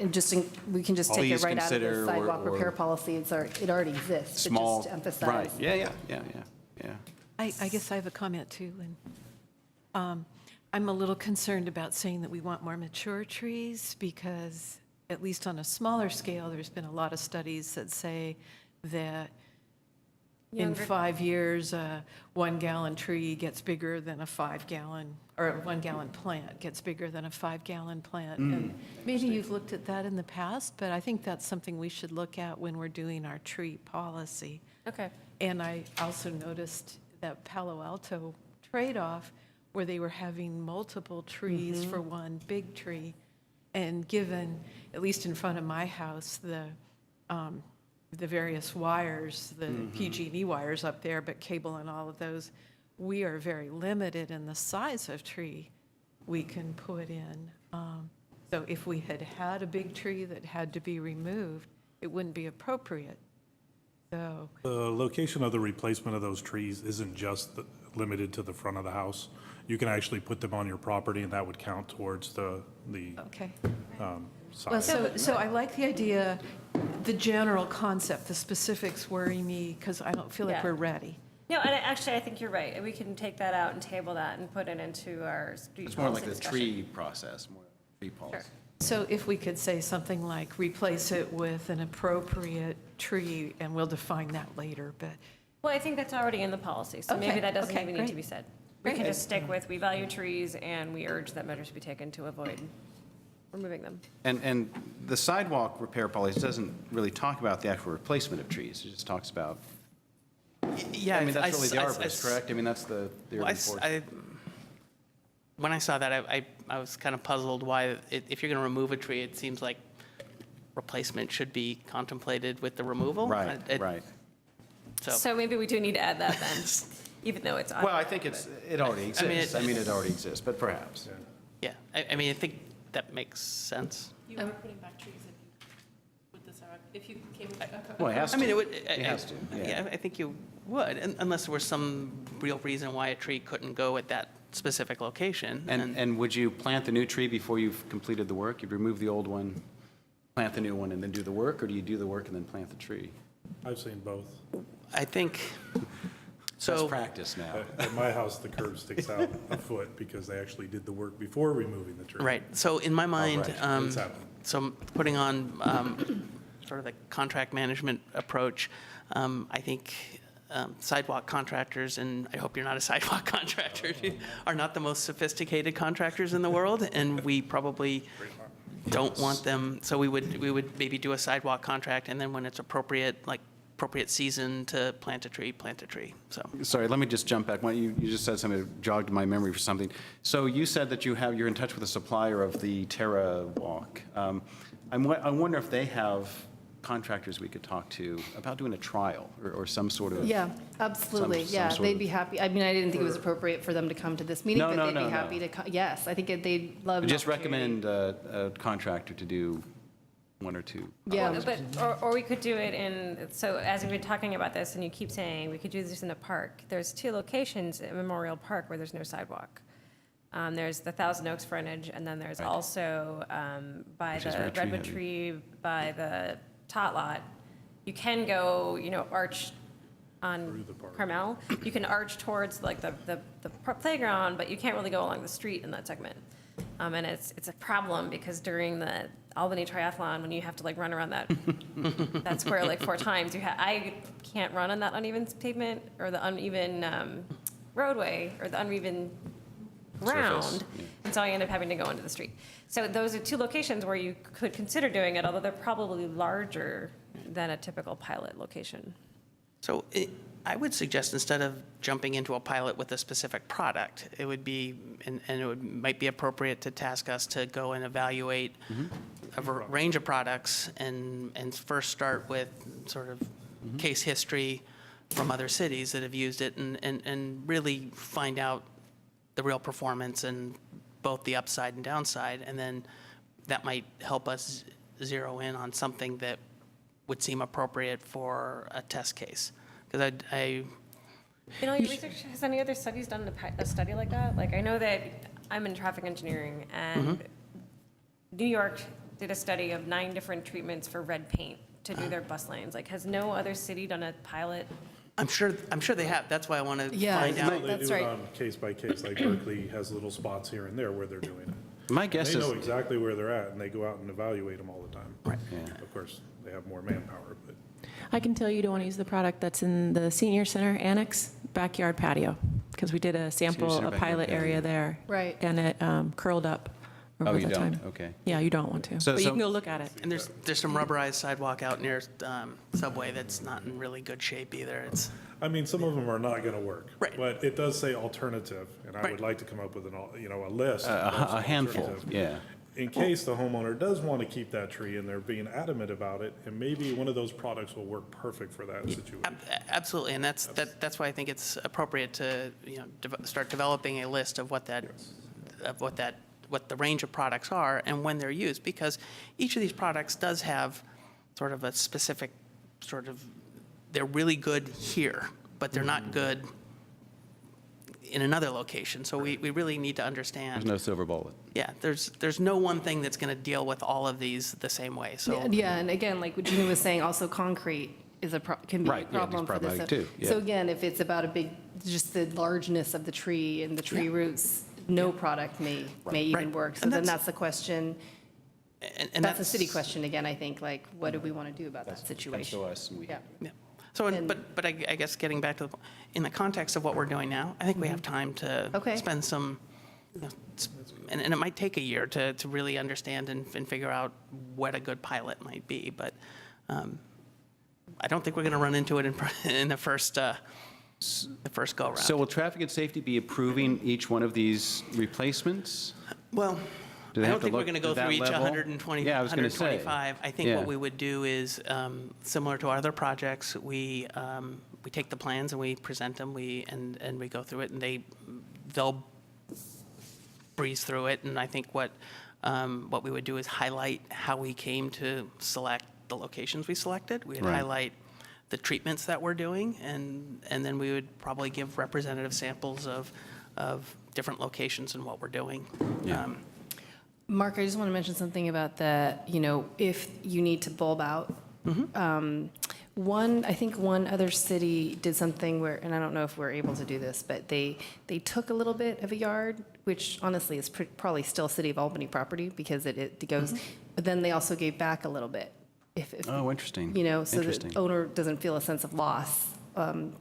we can just take it Please right out of consider the sidewalk or repair policy. It already exists, but Small, just to emphasize. right, yeah. Yeah. I guess I have a comment too, and I'm a little concerned about saying that we want more mature trees because, at least on a smaller scale, there's been a lot of studies that say that in Younger- 5 years, a 1-gallon tree gets bigger than a 5-gallon, or a 1-gallon plant gets bigger than a 5-gallon plant. And maybe you've looked at that in the past, but I think that's something we should look at when we're doing our tree policy. Okay. And I also noticed that Palo Alto trade-off where they were having multiple trees for one big tree. And given, at least in front of my house, the various wires, the PG&E wires up there, but cable and all of those, we are very limited in the size of tree we can put in. So if we had had a big tree that had to be removed, it wouldn't be appropriate. So, The location of the replacement of those trees isn't just limited to the front of the house. You can actually put them on your property, and that would count towards the okay. Well, size. so I like the idea, the general concept, the specifics worry me because I don't feel like Yeah. we're ready. No, and actually, I think you're right. We can take that out and table that and put it into our street It's more like policy the discussion. tree process, more tree policy. So if we could say something like, replace it with an appropriate tree, and we'll define that later, but, Well, I think that's already in the policy, so maybe Okay, that doesn't okay, even need to great. be said. We can just stick with, we value trees, and we urge that measures be taken to avoid removing them. And the sidewalk repair policy doesn't really talk about the actual replacement of trees. It just talks about, Yeah. I mean, that's really the I- arborist, correct? I mean, that's the Well, urban forest. when I saw that, I was kind of puzzled why, if you're going to remove a tree, it seems like replacement should be contemplated with the removal. Right, It- right. So maybe we do need to add that then, even though it's on. Well, I think it already I mean, exists. I mean, it already exists, but perhaps. Yeah, I mean, I think that makes sense. You are putting back trees with this, if you came. Well, it has to. I mean, it would. It has to, Yeah, I think you would, unless there was some real reason why a tree couldn't go at that specific location. And would you plant the new tree before you've completed the work? You'd remove the old one, plant the new one, and then do the work? Or do you do the work and then plant the tree? I've seen both. I think, That's so, practice now. At my house, the curb sticks out a foot because they actually did the work before removing the tree. right, so in my mind, right. It's happened. so I'm putting on sort of the contract management approach. I think sidewalk contractors, and I hope you're not a sidewalk contractor, are not the most sophisticated contractors in the world, and we probably don't want them, so we would maybe do a sidewalk contract, and then when it's appropriate, like appropriate season to plant a tree, so. Sorry, let me just jump back. You just said something that jogged my memory for something. So you said that you're in touch with a supplier of the Terra Walk. I wonder if they have contractors we could talk to about doing a trial or some sort of. Yeah, absolutely. some Yeah, sort they'd of- be happy. I mean, I didn't think it was appropriate for them to come to this meeting, No, but no, they'd no, be happy no. to, yes, I think they'd love an Just opportunity. recommend a contractor to do one or two. Yeah. But, or we could do it in, so as we've been talking about this, and you keep saying, we could do this in the park. There's 2 locations at Memorial Park where there's no sidewalk. There's the Thousand Oaks frontage, and then there's also by Which is the very tree Redwood heavy. Tree, by the Tot Lot. You can go, arch on the park. Carmel. You can arch towards like the playground, but you can't really go along the street in that segment. And it's a problem because during the Albany Triathlon, when you have to like run around that square like 4 times, I can't run on that uneven pavement or the uneven roadway or the uneven ground. Surface, yeah. And so I end up having to go into the street. So those are 2 locations where you could consider doing it, although they're probably larger than a typical pilot location. So I would suggest instead of jumping into a pilot with a specific product, it would be, and might be appropriate to task us to go and evaluate a range of products and first start with sort of case history from other cities that have used it and really find out the real performance and both the upside and downside. And then that might help us zero in on something that would seem appropriate for a test case. Because Your research, has any other studies done a study like that? Like, I know that I'm in traffic engineering, and New York did a study of 9 different treatments for red paint to do their bus lanes. Like, has no other city done a pilot I'm sure they have. That's why I want to Yeah. find out. They That's do it right. on case by case, like Berkeley has little spots here and there where they're doing it. My guess They is, know exactly where they're at, and they go out and evaluate them all the time. Right. Yeah. Of course, they have more manpower, but I can tell you don't want to use the product that's in the senior center annex backyard patio, because we did a sample, center a backyard pilot area patio. there. Right. And it curled up oh, over you the don't? time. Okay. Yeah, you don't want to. So- But you so- can go look at it. And there's some rubberized sidewalk out near Subway that's not in really good shape either. It's I mean, some of them are not going to work. Right. But it does say alternative, and I Right. would like to come up with a list. A of some handful, alternative. yeah. In case the homeowner does want to keep that tree and they're being adamant about it, and maybe one of those products will work perfect for that situation. absolutely, and that's why I think it's appropriate to start developing a list of what the range of products are and when they're used, because each of these products does have sort of a specific they're really good here, but they're not good in another location. So we really need to understand. There's no silver bullet. Yeah, there's no one thing that's going to deal with all of these the same way. So Yeah, and again, like what Gina was saying, also concrete is can be a Right, yeah, problem it's for this. problematic too, yeah. So again, if it's about just the largeness of the tree and the tree roots, no product may even Right. work. So And then that's- that's the question, and that's a city question again, I think, like, what do we want to do about that Comes situation? to us, and we. Yeah. Yeah. So, And- but I guess getting back to in the context of what we're doing now, I think we have time to Okay. spend some, and it might take a year to really understand and figure out what a good pilot might be. But I don't think we're going to run into it in the first go around. So will traffic and safety be approving each one of these replacements? Well, Do they I have don't to think we're look going to to go that through each level? 120, Yeah, I was gonna say. 125. I think Yeah. what we would do is, similar to our other projects, we take the plans and we present them, and we go through it, and they'll breeze through it. And I think what we would do is highlight how we came to select the locations we selected. We'd Right. highlight the treatments that we're doing, and then we would probably give representative samples of different locations and what we're doing. Yeah. Mark, I just want to mention something about if you need to bulb out. I think one other city did something where, and I don't know if we're able to do this, but they took a little bit of a yard, which honestly is probably still City of Albany property because it goes, but then they also gave back a little bit. If Oh, interesting. so Interesting. the owner doesn't feel a sense of loss,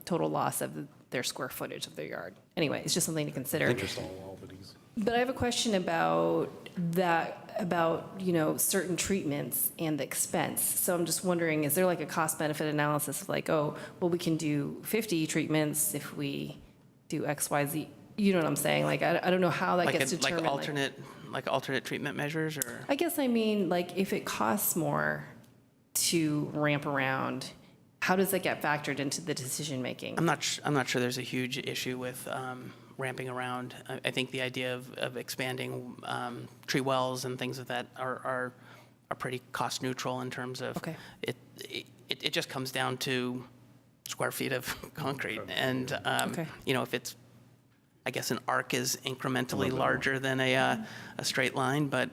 total loss of their square footage of their yard. Anyway, it's just something to consider. Interesting. All Albany's. But I have a question about certain treatments and the expense. So I'm just wondering, is there like a cost-benefit analysis of like, oh, well, we can do 50 treatments if we do X, Y, Z? You know what I'm saying? Like, I don't know how that gets determined. Like alternate treatment measures, or? I guess I mean, like, if it costs more to ramp around, how does that get factored into the decision-making? I'm not sure there's a huge issue with ramping around. I think the idea of expanding tree wells and things of that are pretty cost neutral in terms of. Okay. It just comes down to square feet of concrete, and Okay. if it's, I guess an arc is incrementally larger than a straight line, but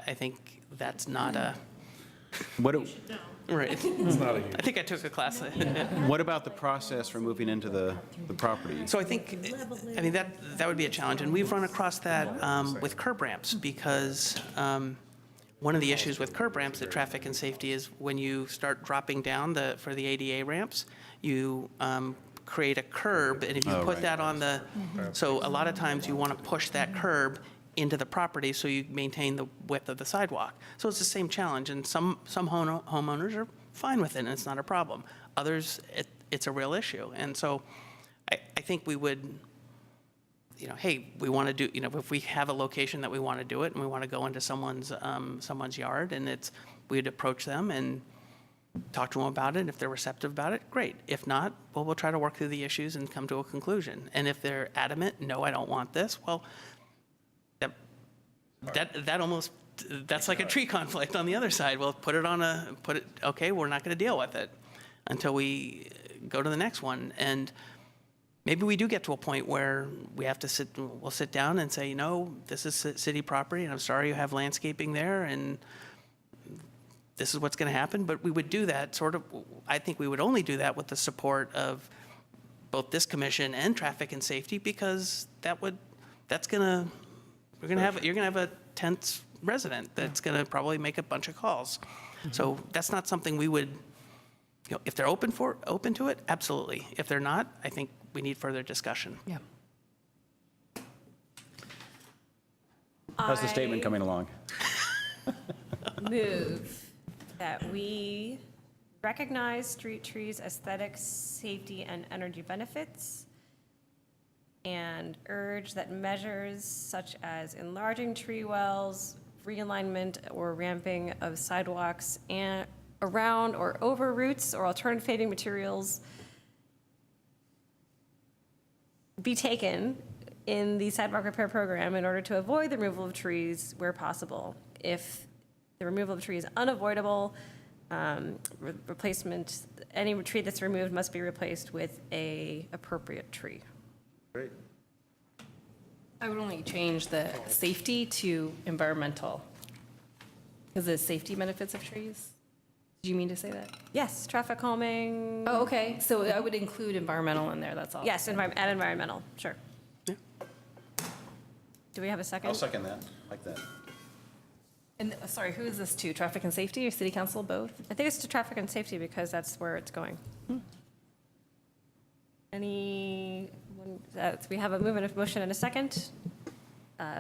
I think that's not a. What, do- Right. It's not a huge. I think I took a class. what about the process for moving into the property? So I think, that would be a challenge, and we've run across that with curb ramps, because one of the issues with curb ramps at traffic and safety is when you start dropping down for the ADA ramps, you create a curb, and if you Oh, put right. that on the, so a lot of times you want to push that curb into the property so you maintain the width of the sidewalk. So it's the same challenge, and some homeowners are fine with it, and it's not a problem. Others, it's a real issue. And so I think we would, hey, we want to do, if we have a location that we want to do it and we want to go into someone's yard, and we'd approach them and talk to them about it. If they're receptive about it, great. If not, well, we'll try to work through the issues and come to a conclusion. And if they're adamant, no, I don't want this, well, that almost, that's like a tree conflict on the other side. Well, okay, we're not going to deal with it until we go to the next one. And maybe we do get to a point where we'll sit down and say, this is city property, and I'm sorry you have landscaping there, and this is what's going to happen. But we would do that I think we would only do that with the support of both this commission and traffic and safety, because you're gonna have a tense resident that's gonna probably make a bunch of calls. So that's not something we would, if they're open to it, absolutely. If they're not, I think we need further discussion. Yeah. How's the statement coming along? Move that we recognize street trees' aesthetic, safety, and energy benefits, and urge that measures such as enlarging tree wells, realignment or ramping of sidewalks and around or over routes or alternative paving materials be taken in the sidewalk repair program in order to avoid the removal of trees where possible. If the removal of tree is unavoidable, replacement, any tree that's removed must be replaced with a appropriate tree. Great. I would only change the safety to environmental. Because the safety benefits of trees? Did you mean to say that? Yes, traffic calming. Oh, okay. So I would include environmental in there, that's all. Yes, add environmental, sure. Yeah. Do we have a second? I'll second that, like that. And, sorry, who is this to? Traffic and safety or city council, both? I think it's to traffic and safety because that's where it's going. We have a motion and a second.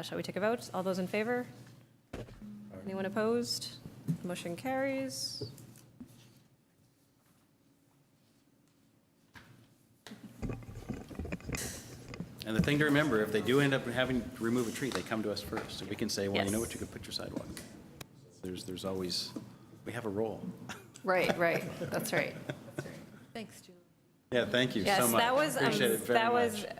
Shall we take a vote? All those in favor? Anyone opposed? Motion carries. And the thing to remember, if they do end up having to remove a tree, they come to us first. So we can say, well, you know Yes. what, you could put your sidewalk. There's always, we have a role. Right, that's right. Thanks, Julie. Yeah, thank you so Yes, much. that was, Appreciate it very that was, much.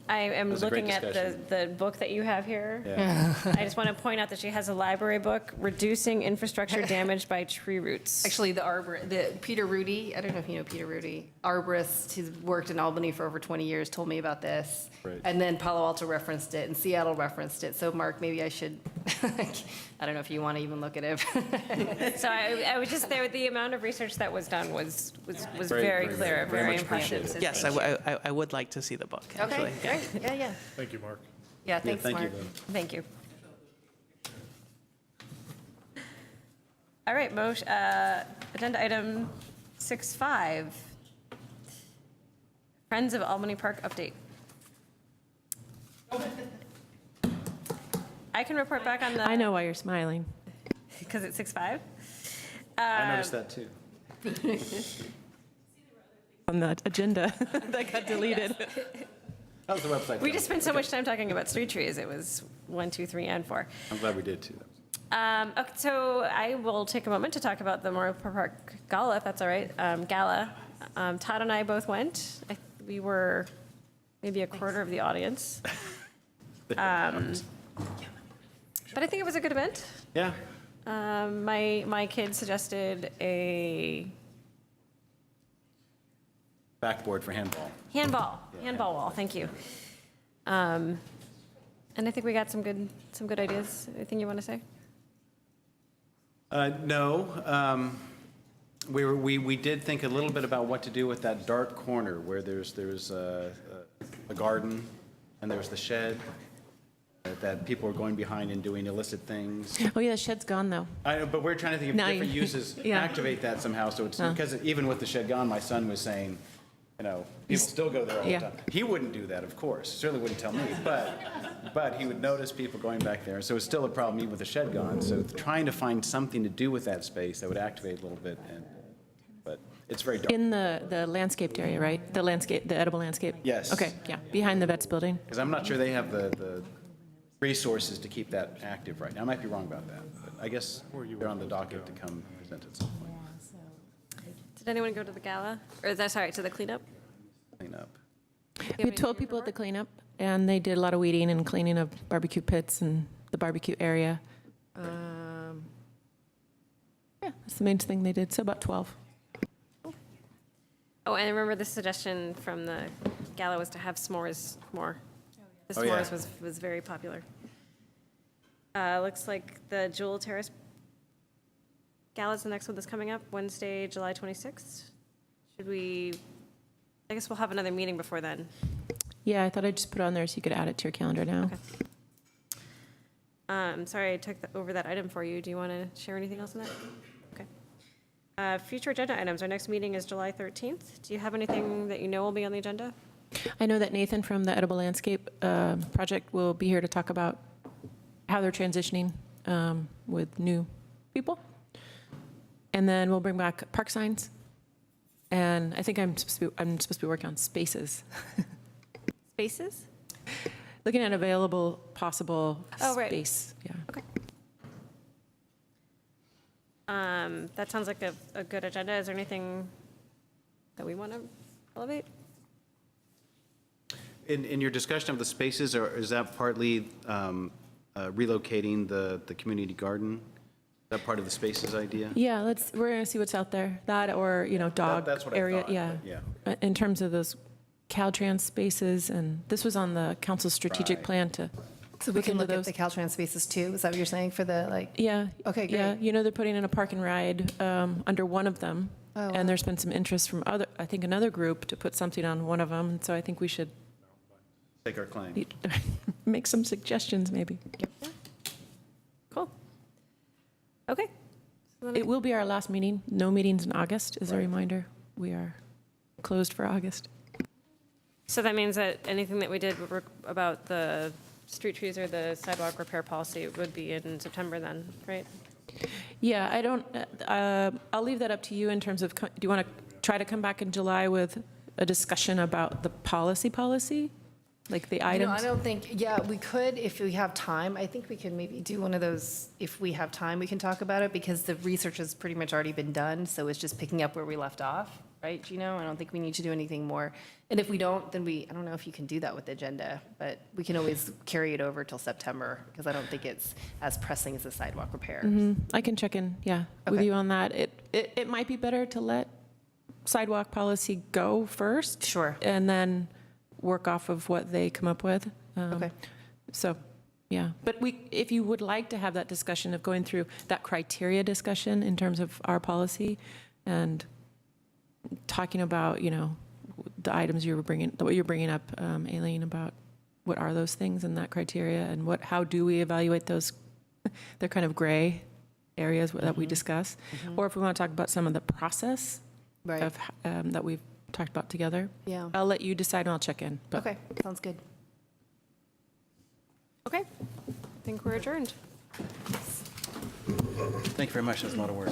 I am was a great looking at discussion. the book that you have here. Yeah. I just want to point out that she has a library book, Reducing Infrastructure Damaged by Tree Roots. Actually, the Peter Rudy, I don't know if you know Peter Rudy, arborist, who's worked in Albany for over 20 years, told me about this. Right. And then Palo Alto referenced it, and Seattle referenced it. So, Mark, maybe I should, I don't know if you want to even look at it. So I was just there, the amount of research that was done was Very, very very clear, good. Very very much impressive. appreciated. So Yes, thank you. I would like to see the book, Okay, actually. Yeah. great, yeah. Thank you, Mark. Yeah, Yeah, thanks, thank you, Mark. Lynn. Thank you. All right, agenda item 6.5, Friends of Albany Park update. I can report back on the. I know why you're smiling. Because it's 6.5. I noticed that too. On the agenda that got deleted. How's the website? We going? just spent so much time talking about street trees. It was 1, 2, 3, and 4. I'm glad we did too. Okay, so I will take a moment to talk about the Memorial Park Gala, if that's all right. Gala. Todd and I both went. We were maybe a quarter of the audience. But I think it was a good event. Yeah. My kid suggested a Backboard for handball. handball wall. Thank you. And I think we got some good ideas. Anything you want to say? No. We did think a little bit about what to do with that dark corner where there's a garden and there's the shed that people are going behind and doing illicit things. Oh, yeah, the shed's gone, though. I know, but we're trying to think of Now different you- uses, yeah. activate that somehow. So it's, because even with the shed gone, my son was saying, people still go there all the Yeah. time. He wouldn't do that, of course. Certainly wouldn't tell me, but he would notice people going back there. So it's still a problem even with the shed gone. So trying to find something to do with that space that would activate a little bit, but it's very dark. In the landscaped area, right? The edible landscape? Yes. Okay, yeah, behind the vets building. Because I'm not sure they have the resources to keep that active right now. I might be wrong about that, but I guess they're on the docket to come present at some point. Did anyone go to the gala? Or is that, sorry, to the cleanup? Clean up. We told people at the cleanup, and they did a lot of weeding and cleaning of barbecue pits and the barbecue area. Yeah, that's the main thing they did, so about 12. Oh, and I remember the suggestion from the gala was to have s'mores more. The Oh, yeah. s'mores was very popular. Looks like the Jewel Terrace Gala's the next one that's coming up, Wednesday, July 26th. Should we I guess we'll have another meeting before then. Yeah, I thought I'd just put it on there so you could add it to your calendar now. Okay. Sorry, I took over that item for you. Do you want to share anything else on that? Okay. Future agenda items. Our next meeting is July 13th. Do you have anything that you know will be on the agenda? I know that Nathan from the Edible Landscape Project will be here to talk about how they're transitioning with new people. And then we'll bring back park signs. And I think I'm supposed to be working on spaces. Spaces? Looking at available possible Oh, right. space. Yeah. Okay. That sounds like a good agenda. Is there anything that we want to elevate? In your discussion of the spaces, or is that partly relocating the community garden? Is that part of the spaces idea? Yeah, we're going to see what's out there. That or, dog That's what I area. thought, Yeah. but yeah. In terms of those Caltrans spaces, and this was on the council's strategic Right. plan to So we look can into look at those. the Caltrans spaces too? Is that what you're saying for the, like? Yeah. Okay, Yeah, great. they're putting in a park and ride under one of them. Oh, wow. And there's been some interest from another group to put something on one of them. And so I think we should Take our claim. make some suggestions maybe. Cool. Okay. So then It will be our last meeting. No meetings in August, as a Right. reminder. We are closed for August. So that means that anything that we did about the street trees or the sidewalk repair policy would be in September then, right? Yeah, I don't, I'll leave that up to you in terms of, do you want to try to come back in July with a discussion about the policy? Like the I items? don't think, yeah, we could if we have time. I think we can maybe do one of those, if we have time, we can talk about it because the research has pretty much already been done. So it's just picking up where we left off, right, Gino? I don't think we need to do anything more. And if we don't, then I don't know if you can do that with the agenda, but we can always carry it over till September because I don't think it's as pressing as the sidewalk repair. I can check in, with Okay. you on that. It might be better to let sidewalk policy go first. Sure. And then work off of what they come up with. Okay. So, yeah. But if you would like to have that discussion of going through that criteria discussion in terms of our policy and talking about, the items what you're bringing up, Aileen, about what are those things in that criteria and how do we evaluate those? They're kind of gray areas that we discuss. Or if we want to talk about some of the process Right. of that we've talked about together. Yeah. I'll let you decide and I'll check in. But Okay, sounds good. Okay. I think we're adjourned. Thank you very much. That's a lot of work.